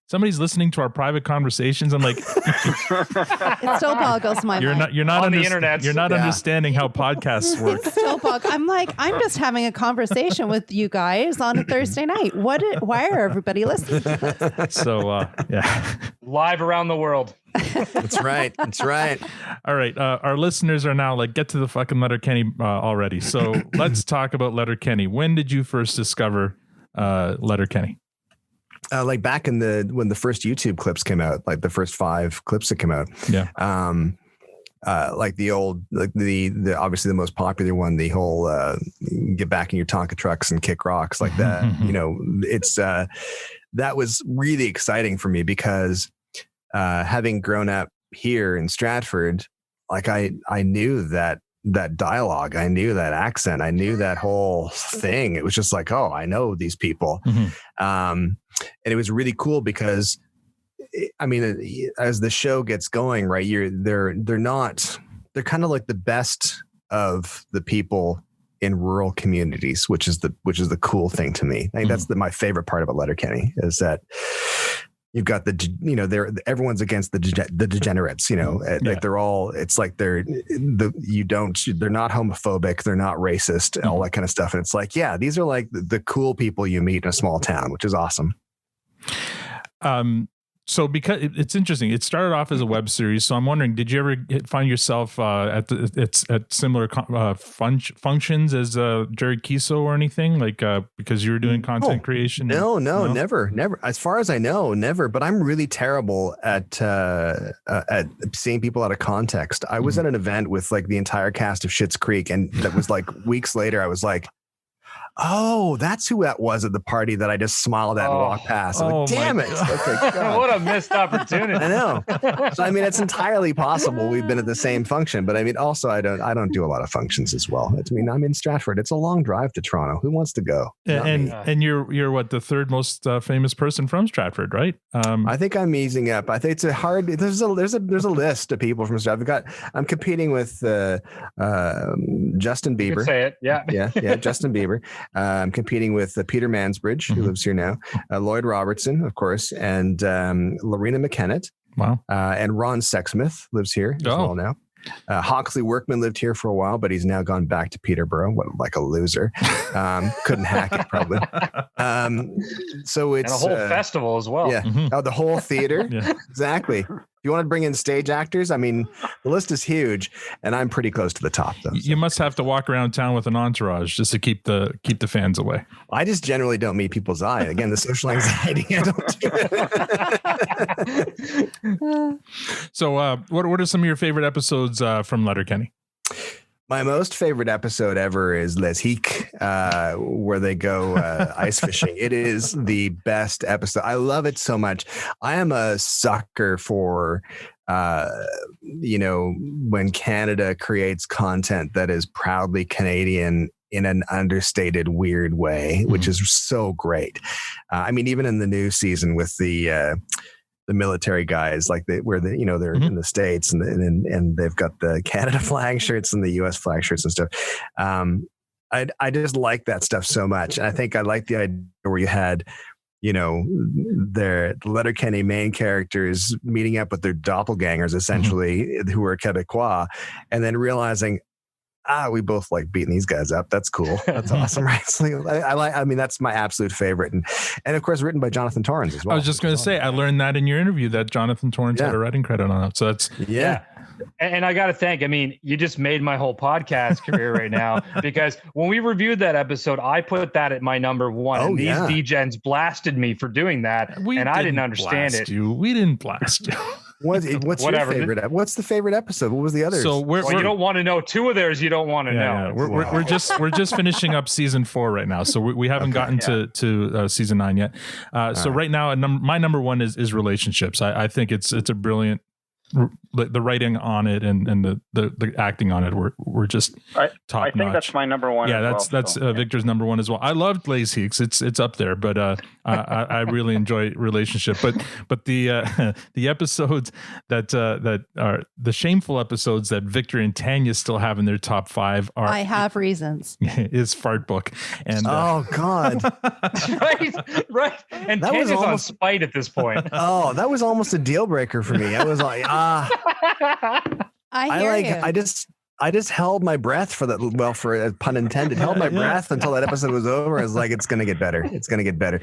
Somebody's listening to our private conversations." I'm like, It still boggles my mind. you're not On the internet. You're not understanding how podcasts work. It's still I'm like, I'm just having a conversation with you guys on a Thursday night. Why are everybody listening to this? So yeah. Live around the world. That's right. That's right. All right. Our listeners are now like, get to the fucking Letterkenny already. So let's talk about Letterkenny. When did you first discover Letterkenny? Like back in when the first YouTube clips came out, like the first 5 clips that came out. Yeah. Like the old, like the obviously the most popular one, the whole get back in your Tonka trucks and kick rocks like that. It's that was really exciting for me because having grown up here in Stratford, like I knew that dialogue, I knew that accent, I knew that whole thing. It was just like, oh, I know these people. And it was really cool because, I mean, as the show gets going, right, they're kind of like the best of the people in rural communities, which is the cool thing to me. I think that's my favorite part about Letterkenny is that you've got everyone's against the degenerates, like they're all, it's like they're not homophobic, they're not racist, all that kind of stuff. And it's like, yeah, these are like the cool people you meet in a small town, which is awesome. So because it's interesting, it started off as a web series. So I'm wondering, did you ever find yourself at similar functions as Jared Kiso or anything, like because you were doing content creation? No, never. As far as I know, never. But I'm really terrible at seeing people out of context. I was at an event with like the entire cast of Schitt's Creek, and that was like weeks later. I was like, oh, that's who that was at the party that I just smiled at and walked past. I'm like, damn it. Okay, what a missed opportunity. I know. So, I mean, it's entirely possible we've been at the same function, but I mean, also I don't do a lot of functions as well. I'm in Stratford. It's a long drive to Toronto. Who wants to go? And you're what, the third most famous person from Stratford, right? I think I'm easing up. I think it's there's a list of people from Stratford. I'm competing with Justin Bieber. You could say it. Yeah, Justin Bieber. I'm competing with Peter Mansbridge, who lives here now, Lloyd Robertson, of course, and Lorena McKennett. Wow. And Ron Sexsmith lives here as well now. Hawksley Workman lived here for a while, but he's now gone back to Peterborough. What, like a loser. Couldn't hack it, probably. So it's and a whole festival as well. Yeah. Oh, the whole theater. Yeah. Exactly. If you want to bring in stage actors, I mean, the list is huge, and I'm pretty close to the top, though. You must have to walk around town with an entourage just to keep the fans away. I just generally don't meet people's eye. Again, the social anxiety. I don't do it. So, what are some of your favorite episodes from Letterkenny? My most favorite episode ever is Les Hic, where they go ice fishing. It is the best episode. I love it so much. I am a sucker for, when Canada creates content that is proudly Canadian in an understated, weird way, which is so great. I mean, even in the new season with the military guys, like they're in the States and they've got the Canada flag shirts and the US flag shirts and stuff. I just like that stuff so much. And I think I like the idea where you had, the Letterkenny main characters meeting up with their doppelgangers, essentially, who are Quebecois, and then realizing, we both like beating these guys up. That's cool. That's awesome, right? So I mean, that's my absolute favorite, and of course, written by Jonathan Torrens as well. I was just going to say, I learned that in your interview that Jonathan Torrens had a writing credit on it. So that's And I got to thank. I mean, you just made my whole podcast career right now, because when we reviewed that episode, I put that at my number one. And these degens blasted me for doing that, and I didn't understand it. We didn't blast you. What's your favorite? What's the favorite episode? What was the others? So you don't want to know two of theirs. You don't want to know. Yeah. We're just finishing up season 4 right now, so we haven't gotten to season 9 yet. So right now, my number one is relationships. I think it's a brilliant. The writing on it and the acting on it were just top notch. I think that's my number one. Yeah, that's Victor's number one as well. I loved Les Hic. It's up there, but I really enjoy relationship. But the episodes that are the shameful episodes that Victor and Tanya still have in their top 5 are I Have Reasons. Is Fart Book and oh God, right. And Tanya's on spite at this point. Oh, that was almost a deal breaker for me. I was like, I hear you. I just held my breath for that. Well, for a pun intended, held my breath until that episode was over. I was like, it's going to get better. It's going to get better.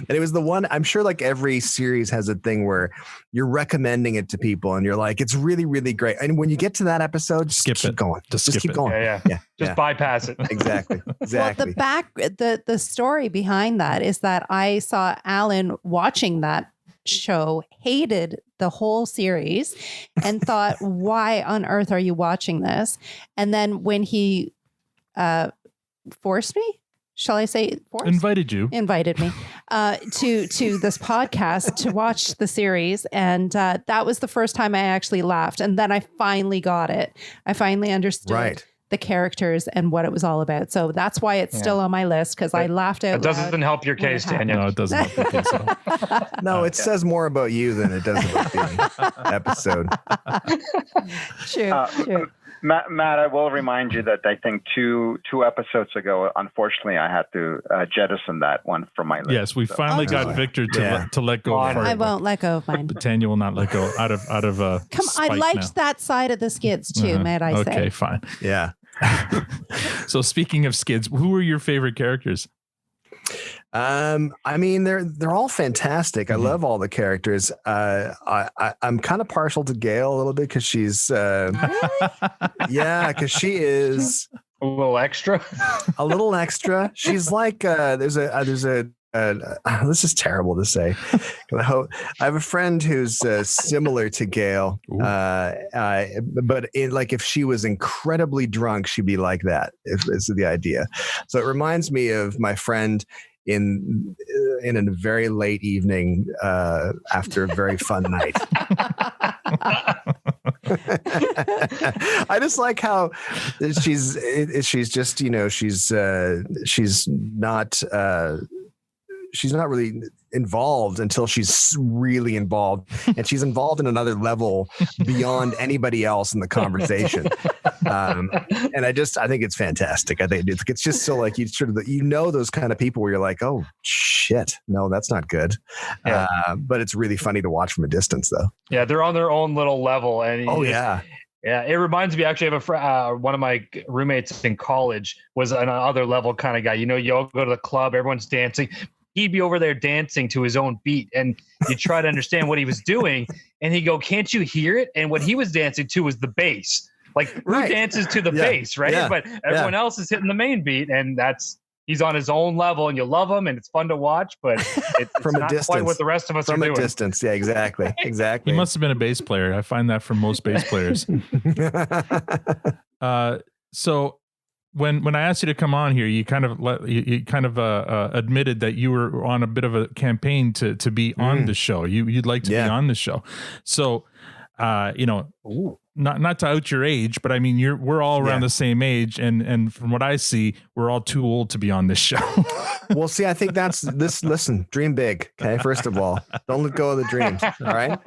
And it was the one, I'm sure like every series has a thing where you're recommending it to people and you're like, it's really, really great. And when you get to that episode, just keep going. Just keep going. Yeah. Just bypass it. Exactly. Well, the story behind that is that I saw Alan watching that show, hated the whole series and thought, why on earth are you watching this? And then when he forced me, shall I say invited me to this podcast to watch the series, and that was the first time I actually laughed, and then I finally got it. I finally understood the characters and what it was all about. So that's why it's still on my list, because I lauged out. It doesn't help your case, Tanya. No, it doesn't help your case at all. No, it says more about you than it does about the episode. True. Matt, I will remind you that I think two episodes ago, unfortunately, I had to jettison that one from my list. Yes, we finally got Victor to let go. Of I won't let go of mine. But Tanya will not let go out of Come, I liked that side of the skids too, may I say? Okay, fine. Yeah. So speaking of skids, who are your favorite characters? I mean, they're all fantastic. I love all the characters. I'm kind of partial to Gail a little bit because she's, because she is a little extra. She's like, there's a. This is terrible to say. I have a friend who's similar to Gail, but if she was incredibly drunk, she'd be like that. Is the idea? So it reminds me of my friend in a very late evening after a very fun night. I just like how she's just she's not really involved until she's really involved, and she's involved in another level beyond anybody else in the conversation. And I think it's fantastic. I think it's just so like those kind of people where you're like, oh shit, no, that's not good. Yeah. But it's really funny to watch from a distance though. Yeah. They're on their own little level. And yeah, it reminds me actually of one of my roommates in college was another level kind of guy. You all go to the club, everyone's dancing. He'd be over there dancing to his own beat, and you try to understand what he was doing, and he'd go, "Can't you hear it?" And what he was dancing to was the bass. Like who dances to the bass, right? Yeah. But everyone else is hitting the main beat, and he's on his own level, and you love him, and it's fun to watch. But it's from not a distance, quite what the rest of us are doing. From a distance, yeah, exactly. He must have been a bass player. I find that from most bass players. So. When I asked you to come on here, you kind of admitted that you were on a bit of a campaign to be on the show. You'd like to be on the show. So, not to out your age, but I mean, we're all around the same age, and from what I see, we're all too old to be on this show. Well, see, I think that's this. Listen, dream big. Okay, first of all, don't let go of the dreams. All right.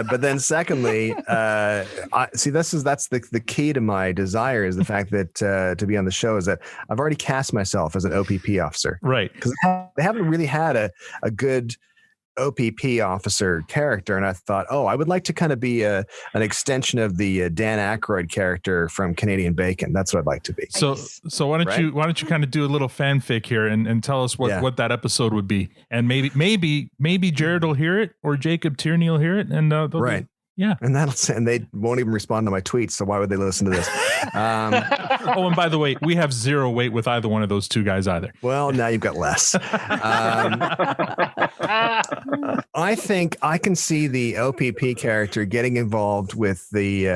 But then, secondly, that's the key to my desire is the fact that to be on the show is that I've already cast myself as an OPP officer, right? Because they haven't really had a good OPP officer character, and I thought, I would like to kind of be an extension of the Dan Aykroyd character from Canadian Bacon. That's what I'd like to be. So why don't you kind of do a little fanfic here and tell us what that episode would be, and maybe Jared will hear it or Jacob Tierney will hear it, and right. Yeah, and they won't even respond to my tweets. So why would they listen to this? And by the way, we have zero weight with either one of those two guys either. Well, now you've got less. I think I can see the OPP character getting involved with the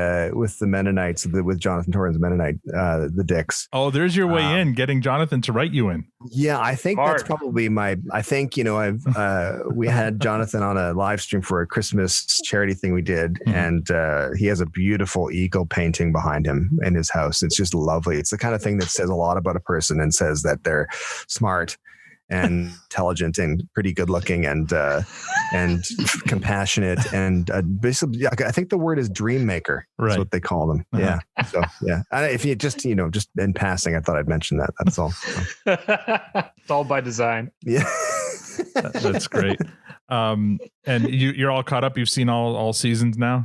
Mennonites, with Jonathan Torrens Mennonite, the Dicks. Oh, there's your way in, getting Jonathan to write you in. Yeah, I think that's probably we had Jonathan on a live stream for a Christmas charity thing we did. And he has a beautiful eagle painting behind him in his house. It's just lovely. It's the kind of thing that says a lot about a person and says that they're smart and intelligent and pretty good looking and compassionate and basically, I think the word is dream maker. That's what they call them. Yeah. So yeah, if you just in passing, I thought I'd mention that. That's all. It's all by design. Yeah. That's great. And you're all caught up. You've seen all seasons now.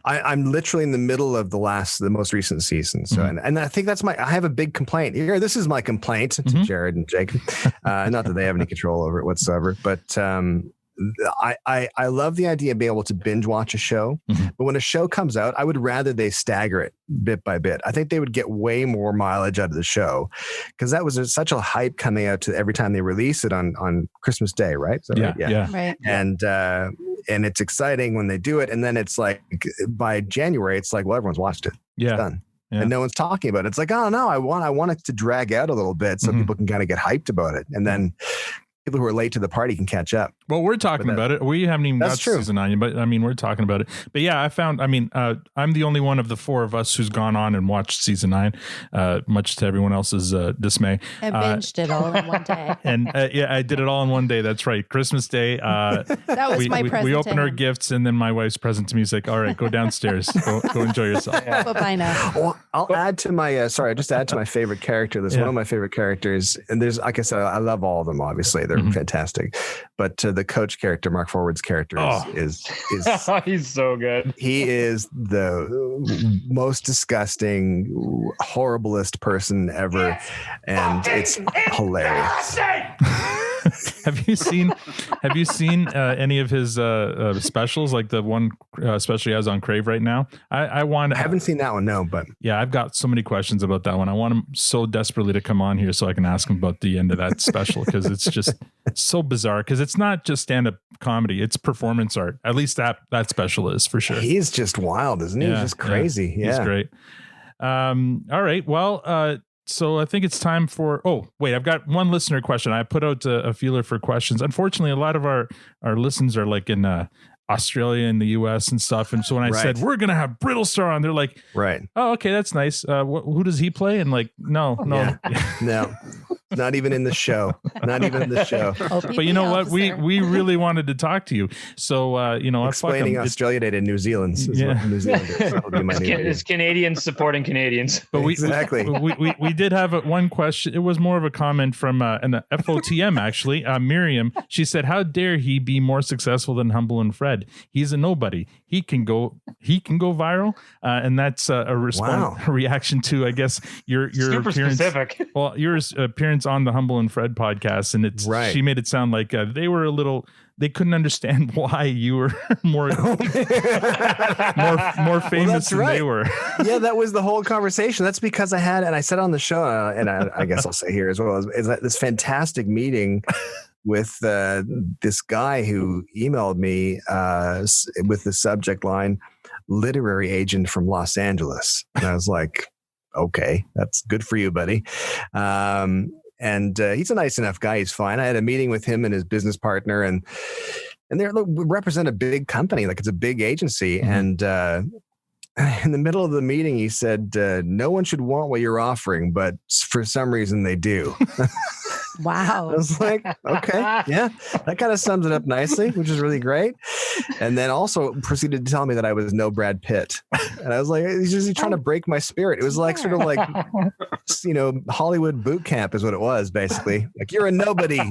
I'm literally in the middle of the most recent season. So, and I think I have a big complaint here. This is my complaint to Jared and Jacob. Not that they have any control over it whatsoever, but I love the idea of being able to binge watch a show, but when a show comes out, I would rather they stagger it bit by bit. I think they would get way more mileage out of the show because that was such a hype coming out to every time they release it on Christmas Day, right? So, yeah. Right. And it's exciting when they do it, and then it's like by January, it's like, well, everyone's watched it. Yeah. It's done. Yeah. And no one's talking about it. It's like, oh no, I want it to drag out a little bit so people can kind of get hyped about it, and then. people who are late to the party can catch up. Well, we're talking about it. We haven't even got That's to true. season 9, but I mean, we're talking about it. But yeah, I'm the only one of the 4 of us who's gone on and watched season 9, much to everyone else's dismay. And binged it all in one day. And yeah, I did it all in one day. That's right. Christmas Day. That was my present. We to opened our him. gifts, and then my wife's present to me is like, all right, go downstairs. Go enjoy yourself. Bye now. Well, I'll add to my I'll just add to my favorite character. There's one of my favorite characters, and there's, like I said, I love all of them. Obviously, they're fantastic. But the coach character, Mark Forward's character, is he's so good. He is the most disgusting, horriblest person ever, and it's hilarious. Have you seen any of his specials, like the one especially has on Crave right now? I haven't seen that one, no, but yeah, I've got so many questions about that one. I want him so desperately to come on here so I can ask him about the end of that special, because it's just so bizarre, because it's not just stand-up comedy, it's performance art. At least that special is, for sure. He's just wild, isn't he? He's just crazy. Yeah. He's great. All right, well, so I think it's time for, I've got one listener question. I put out a feeler for questions. Unfortunately, a lot of our listeners are like in Australia and the US and stuff. And so when I said, we're going to have Brittlestar on, they're like, right. Oh, okay, that's nice. Who does he play? And like, no. No, not even in the show. Not even in the show. But you know what? We really wanted to talk to you. So, explaining Australia Day to New Zealand. New Zealanders. That'll be my new video. It's Canadians supporting Canadians. But exactly. We did have one question. It was more of a comment from an FOTM, actually. Miriam, she said, how dare he be more successful than Humble and Fred? He's a nobody. He can go viral. And that's a reaction to, I guess, your super appearance. Specific. Well, your appearance on the Humble and Fred podcast. And she made it sound like they were a little, they couldn't understand why you were more famous than they were. Yeah, that was the whole conversation. That's because I said on the show, and I guess I'll say here as well, is that this fantastic meeting with this guy who emailed me with the subject line, literary agent from Los Angeles. And I was like, okay, that's good for you, buddy. And he's a nice enough guy. He's fine. I had a meeting with him and his business partner, and they represent a big company, like it's a big agency. Mm-hmm. And in the middle of the meeting, he said, no one should want what you're offering, but for some reason they do. Wow. I was like, okay, yeah, that kind of sums it up nicely, which is really great. And then also proceeded to tell me that I was no Brad Pitt. And I was like, he's just trying to break my spirit. It was like sort of like, Hollywood boot camp is what it was, basically. Like, you're a nobody.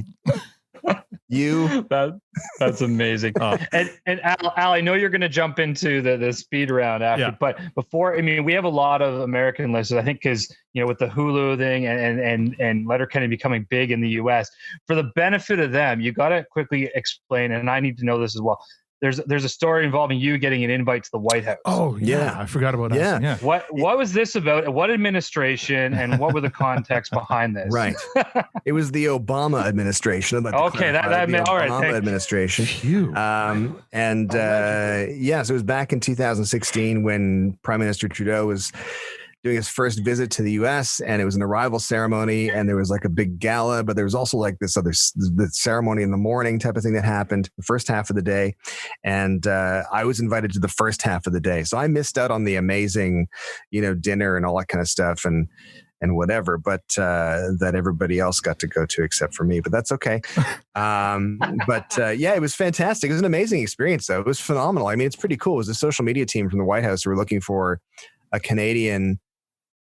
That's amazing. And Al, I know you're going to jump into the speed round after, but before, we have a lot of American listeners, I think, because with the Hulu thing and Letterkenny becoming big in the US, for the benefit of them, you got to quickly explain, and I need to know this as well. There's a story involving you getting an invite to the White House. Oh yeah, I forgot about that. Yeah. What was this about? What administration, and what were the context behind this? Right. It was the Obama administration. Okay, that meant all right. Obama administration. So it was back in 2016 when Prime Minister Trudeau was doing his first visit to the U.S., and it was an arrival ceremony, and there was like a big gala, but there was also like this other the ceremony in the morning type of thing that happened the first half of the day, and I was invited to the first half of the day, so I missed out on the amazing, dinner and all that kind of stuff, and whatever, but that everybody else got to go to except for me, but that's okay. It was fantastic. It was an amazing experience, though. It was phenomenal. It's pretty cool. It was a social media team from the White House who were looking for a Canadian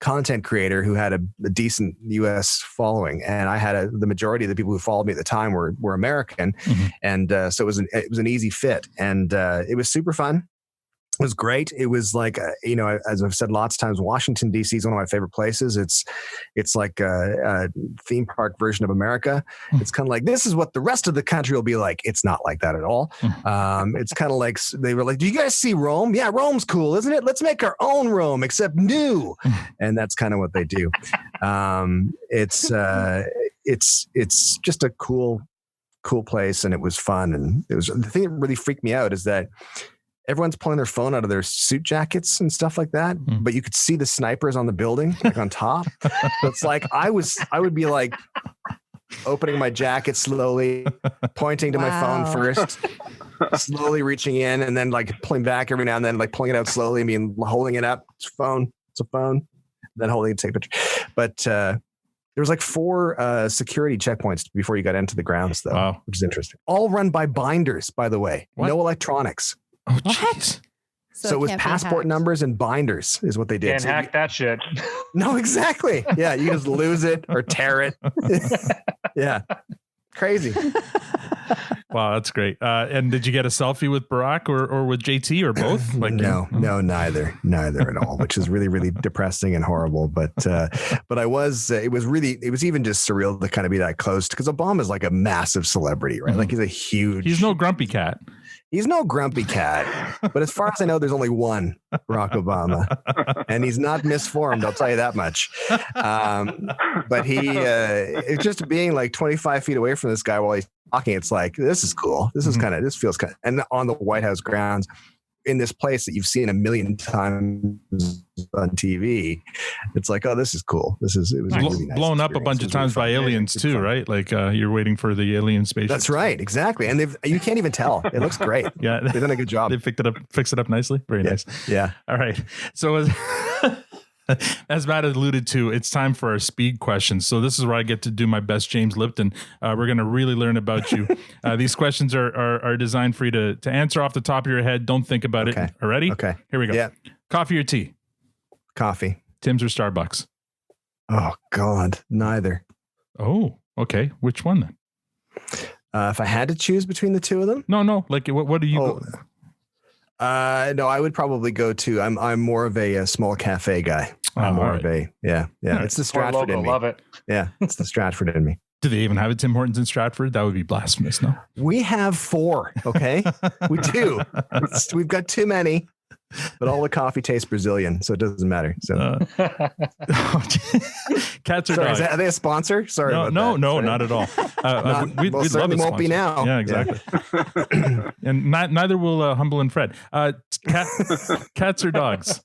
content creator who had a decent U.S. following, and I had the majority of the people who followed me at the time were American, and so it was an easy fit, and it was super fun. It was great. It was like, as I've said lots of times, Washington, D.C. is one of my favorite places. It's like a theme park version of America. It's kind of like, this is what the rest of the country will be like. It's not like that at all. It's kind of like, they were like, do you guys see Rome? Yeah, Rome's cool, isn't it? Let's make our own Rome, except new. And that's kind of what they do. It's just a cool place, and it was fun. And it was, the thing that really freaked me out is that everyone's pulling their phone out of their suit jackets and stuff like that, but you could see the snipers on the building, like on top. So it's like I would be like, opening my jacket slowly, pointing to my phone Wow. first, slowly reaching in, and then like pulling back every now and then, like pulling it out slowly, holding it up. It's a phone. It's a phone. Then holding it to take a picture. But there was like 4 security checkpoints before you got into the grounds, though, Wow. which is interesting. All run by binders, by the way. What? No electronics. Oh, jeez. So it was can't be passport hacked. numbers and binders is what they did. Can't So hack that shit. no, exactly. Yeah, you just lose it or tear it. Yeah, crazy. Wow, that's great. And did you get a selfie with Barack or with JT or both? No, neither at all, which is really, really depressing and horrible. But I was, it was even just surreal to kind of be that close because Obama's like a massive celebrity, right? Like He's no grumpy cat. He's no grumpy cat, but as far as I know, there's only one Barack Obama, and he's not misformed. I'll tell you that much. But it's just being like 25 feet away from this guy while he's talking. It's like, this is cool. This is this feels kind of, and on the White House grounds, in this place that you've seen a million times on TV, it's like, oh, this is cool. It was really nice blown up a bunch of times by aliens too, right? Like you're waiting for the alien spaceship. That's right, exactly. And you can't even tell. It looks great. Yeah, they've done a good job. They fixed it up nicely. Very nice. Yeah. All right. So as Matt alluded to, it's time for our speed questions. So this is where I get to do my best James Lipton. We're going to really learn about you. These questions are designed for you to answer off the top of your head. Don't think about it. All ready? Okay. Here we go. Yeah. Coffee or tea? Coffee. Tim's or Starbucks? Oh, God. Neither. Oh, okay. Which one then? If I had to choose between the two of them? No. Like, what do you go? No, I would probably go to. I'm more of a small cafe guy. I'm more of a yeah. It's the Stratford in me. Love it. Yeah, it's the Stratford in me. Do they even have a Tim Hortons in Stratford? That would be blasphemous. No, we have 4. Okay, we do. We've got too many, but all the coffee tastes Brazilian, so it doesn't matter. So, cats or sorry, dogs? Are they a sponsor? Sorry, no, Sorry. not at all. We'd love certainly a won't be sponsor. now. Yeah, exactly. And neither will Humble and Fred. Cats or dogs?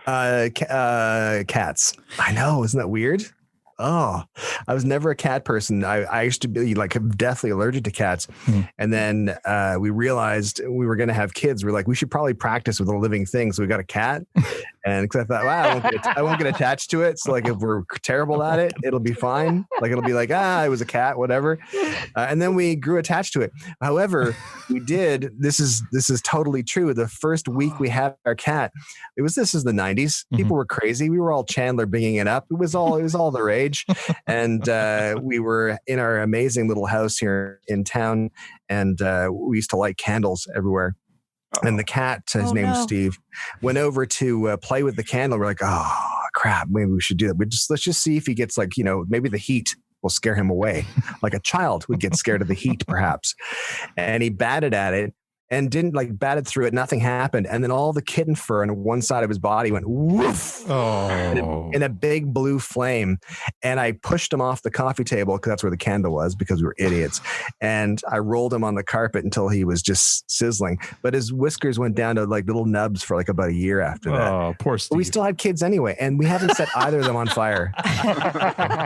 Cats. I know, isn't that weird? Oh, I was never a cat person. I used to be like deathly allergic to cats. And then we realized we were going to have kids. We're like, we should probably practice with a living thing. So we got a cat. And because I thought, wow, I won't get attached to it. So like, if we're terrible at it, it'll be fine. Like, it'll be like, it was a cat, whatever. And then we grew attached to it. However, we did, this is totally true. The first week we had our cat, this is the 90s. People were crazy. We were all Chandler binging it up. It was all the rage. And we were in our amazing little house here in town. And we used to light candles everywhere. And the cat, his name was Steve, went over to play with the candle. We're like, oh, crap, maybe we should do that. Let's just see if he gets like, maybe the heat will scare him away. Like a child would get scared of the heat, perhaps. And he batted at it and didn't batted through it. Nothing happened. And then all the kitten fur on one side of his body went woof in a big blue flame. And I pushed him off the coffee table because that's where the candle was, because we were idiots. And I rolled him on the carpet until he was just sizzling. But his whiskers went down to little nubs for about a year after that. Oh, poor Steve. But we still had kids anyway. And we haven't set either of them on fire.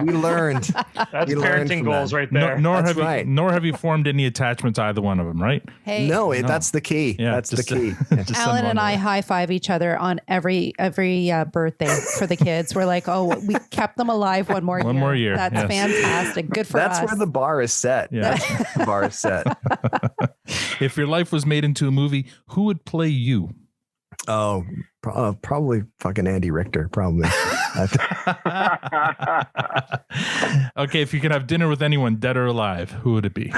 We learned. That's parenting goals right there. Nor have you formed any attachment to either one of them, right? Hey, That's the key. Yeah, that's the key. Alan and I high five each other on every birthday for the kids. We're like, we kept them alive one more year. That's fantastic. Good for us. That's where the bar is set. Yeah. That's the bar is set. If your life was made into a movie, who would play you? Oh, probably fucking Andy Richter. Probably. Okay, if you could have dinner with anyone, dead or alive, who would it be?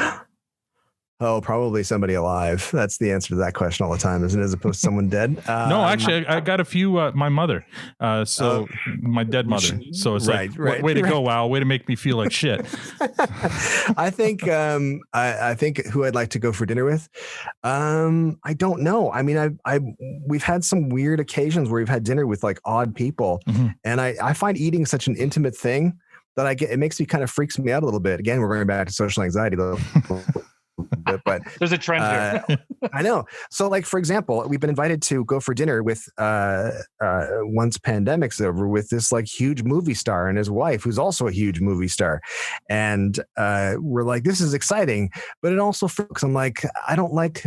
Oh, probably somebody alive. That's the answer to that question all the time, isn't it? As opposed to someone dead. No, actually, I got a few. My mother. My dead mother. So it's way to go, Wow. Way to make me feel like shit. I think I think who I'd like to go for dinner with. I don't know. I mean, we've had some weird occasions where we've had dinner with odd people, and I find eating such an intimate thing that it makes me kind of freaks me out a little bit. Again, we're going back to social anxiety though. little bit, but There's a trend here. I know. So like, for example, we've been invited to go for dinner with once pandemic's over with this like huge movie star and his wife, who's also a huge movie star. And we're like, this is exciting, but it also, because I'm like, I don't like,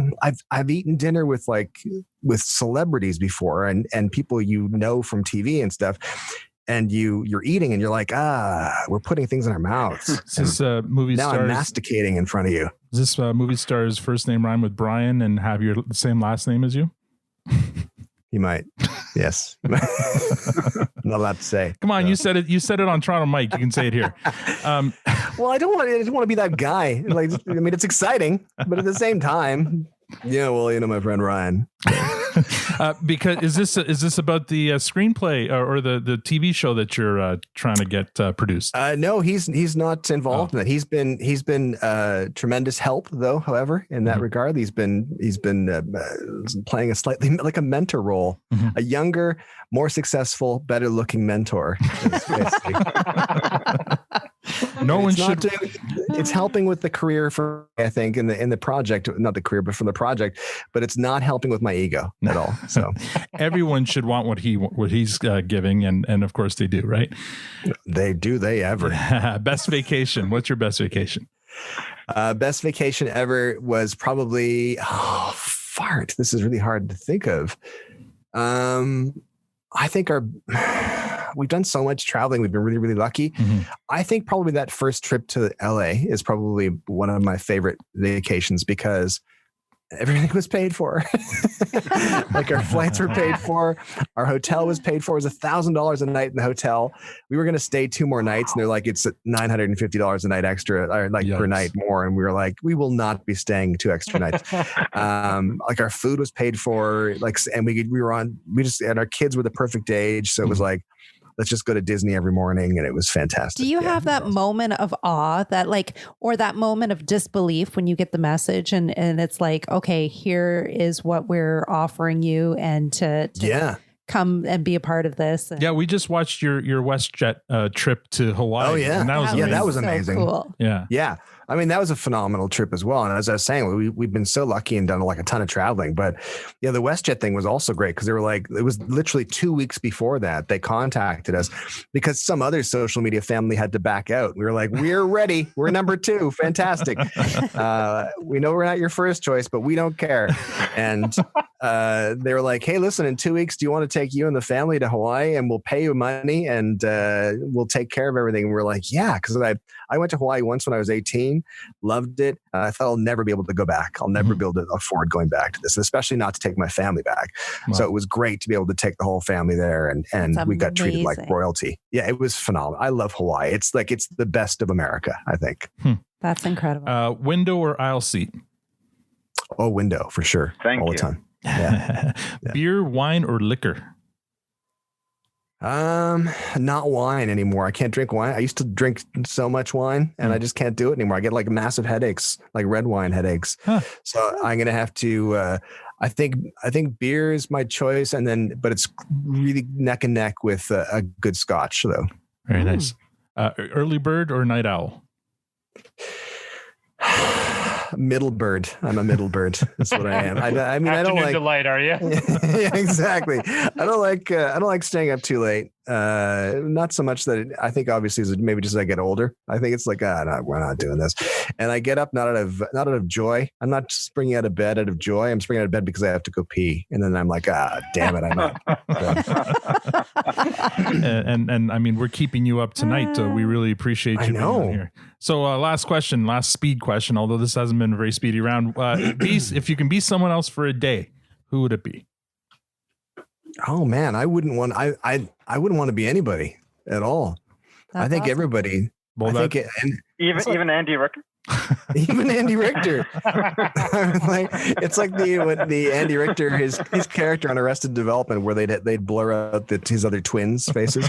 I've eaten dinner with celebrities before and people from TV and stuff. And you're eating and you're like, we're putting things in our mouths. Is this movie now stars? I'm masticating in front of you. Is this movie star's first name rhyme with Brian and have your same last name as you? He might. Yes. I'm not allowed to say. Come on, you said it. You said it on Toronto Mike. You can say it here. Well, I don't want to be that guy. Like, I mean, it's exciting, but at the same time, my friend Ryan. Because is this about the screenplay or the TV show that you're trying to get produced? No, he's not involved in that. He's been tremendous help though. However, in that regard, he's been playing a slightly like a mentor role, a younger, more successful, better looking mentor. No one should. It's helping with the career I think in the project, not the career, but for the project. But it's not helping with my ego at all. So everyone should want what he's giving, and of course they do, right? They do. They ever. Best vacation. What's your best vacation? Best vacation ever was probably fart. This is really hard to think of. I think we've done so much traveling. We've been really, really lucky. Mm-hmm. I think probably that first trip to LA is probably one of my favorite vacations because everything was paid for. Like our flights were paid for. Our hotel was paid for. It was $1,000 a night in the hotel. We were going to stay 2 more nights and they're like, it's $950 a night extra, or like per night more. And we were like, we will not be staying 2 extra nights. Like our food was paid for, and and our kids were the perfect age. So it was like, let's just go to Disney every morning. And it was fantastic. Do you have that moment of awe or that moment of disbelief when you get the message and it's like, okay, here is what we're offering you and to come and be a part of this. Yeah. We just watched your WestJet trip to Hawaii. Oh yeah. And that was amazing. So cool. Yeah. Yeah. I mean, that was a phenomenal trip as well. And as I was saying, we've been so lucky and done like a ton of traveling. But yeah, the WestJet thing was also great because they were like, it was literally 2 weeks before that they contacted us because some other social media family had to back out. We were like, we're ready. We're number 2. Fantastic. We know we're not your first choice, but we don't care. And they were like, hey, listen, in 2 weeks, do you want to take you and the family to Hawaii and we'll pay you money and we'll take care of everything? And we're like, yeah, because I went to Hawaii once when I was 18. Loved it. I thought I'll never be able to go back. I'll never be able to afford going back to this, especially not to take my family back. Wow. So it was great to be able to take the whole family there and we got treated like royalty. Yeah, it was phenomenal. I love Hawaii. It's the best of America, I think. That's incredible. Window or aisle seat? Oh, window for sure. All the time. Yeah. Beer, wine, or liquor? Not wine anymore. I can't drink wine. I used to drink so much wine and I just can't do it anymore. I get like massive headaches, like red wine headaches. So I'm going to have to, I think beer is my choice but it's really neck and neck with a good scotch though. Very nice. Early bird or night owl? Middle bird. I'm a middle bird. That's what I am. I mean, I don't like delight, are you? Yeah, exactly. I don't like staying up too late. Not so much that I think obviously maybe just as I get older. I think it's like, no, we're not doing this. And I get up not out of joy. I'm not springing out of bed out of joy. I'm springing out of bed because I have to go pee. And then I'm like, damn it, I'm up. and I mean, we're keeping you up tonight. So we really appreciate you being on here. So last speed question, although this hasn't been a very speedy round. If you can be someone else for a day, who would it be? Oh man, I wouldn't want to be anybody at all. I think everybody. Well, even Andy Richter. Even Andy Richter. It's like the Andy Richter, his character on Arrested Development, where they'd blur out his other twins' faces.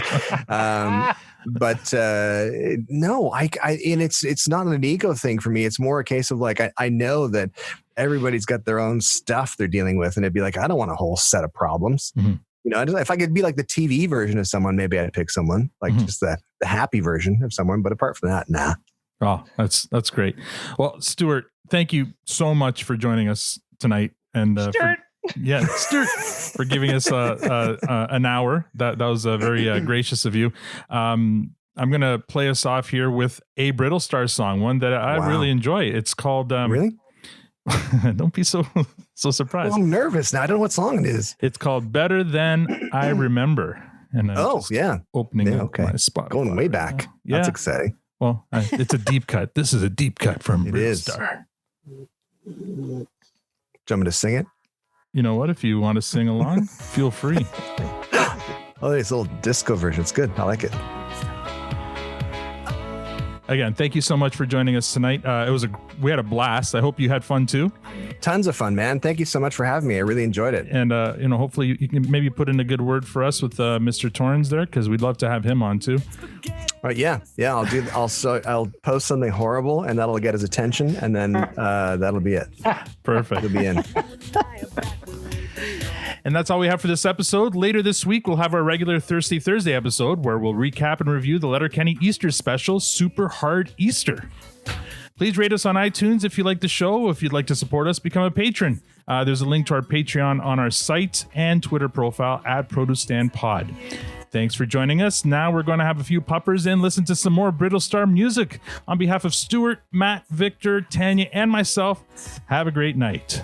But no, and it's not an ego thing for me. It's more a case of like I know that everybody's got their own stuff they're dealing with, and it'd be like, I don't want a whole set of problems. Mm-hmm. You know, if I could be like the TV version of someone, maybe I'd pick someone like just the happy version of someone. But apart from that, nah. Oh, that's great. Well, Stewart, thank you so much for joining us tonight. And Stewart, for giving us an hour. That was very gracious of you. I'm going to play us off here with a Brittlestar song, one that I really enjoy. It's called... Really? Don't be so surprised. Well, I'm nervous now. I don't know what song it is. It's called Better Than I Remember. And opening up my Spotify. Going way back. Yeah. That's exciting. Well, it's a deep cut. This is a deep cut from Brittlestar. Do you want me to sing it? You know what? If you want to sing along, feel free. Oh, it's a little disco version. It's good. I like it. Again, thank you so much for joining us tonight. We had a blast. I hope you had fun too. Tons of fun, man. Thank you so much for having me. I really enjoyed it. And hopefully you can maybe put in a good word for us with Mr. Torrens there, because we'd love to have him on too. Yeah. I'll post something horrible, and that'll get his attention, and then that'll be it. Perfect. He'll be in. And that's all we have for this episode. Later this week, we'll have our regular Thirsty Thursday episode where we'll recap and review the Letterkenny Easter special, Super Hard Easter. Please rate us on iTunes if you like the show. If you'd like to support us, become a patron. There's a link to our Patreon on our site and Twitter profile at ProduceStandPod. Thanks for joining us. Now we're going to have a few puppers and listen to some more Brittlestar music. On behalf of Stewart, Matt, Victor, Tanya, and myself, have a great night.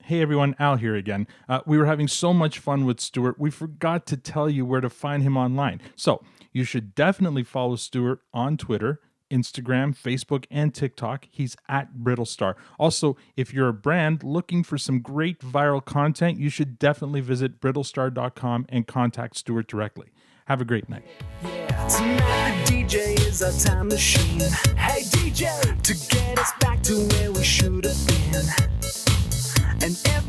Hey everyone, Al here again. We were having so much fun with Stewart, we forgot to tell you where to find him online. So you should definitely follow Stewart on Twitter, Instagram, Facebook, and TikTok. He's at Brittlestar. Also, if you're a brand looking for some great viral content, you should definitely visit brittlestar.com and contact Stewart directly. Have a great night. Tonight the DJ is our time machine. Hey DJ, to get us back to where we should have been. And every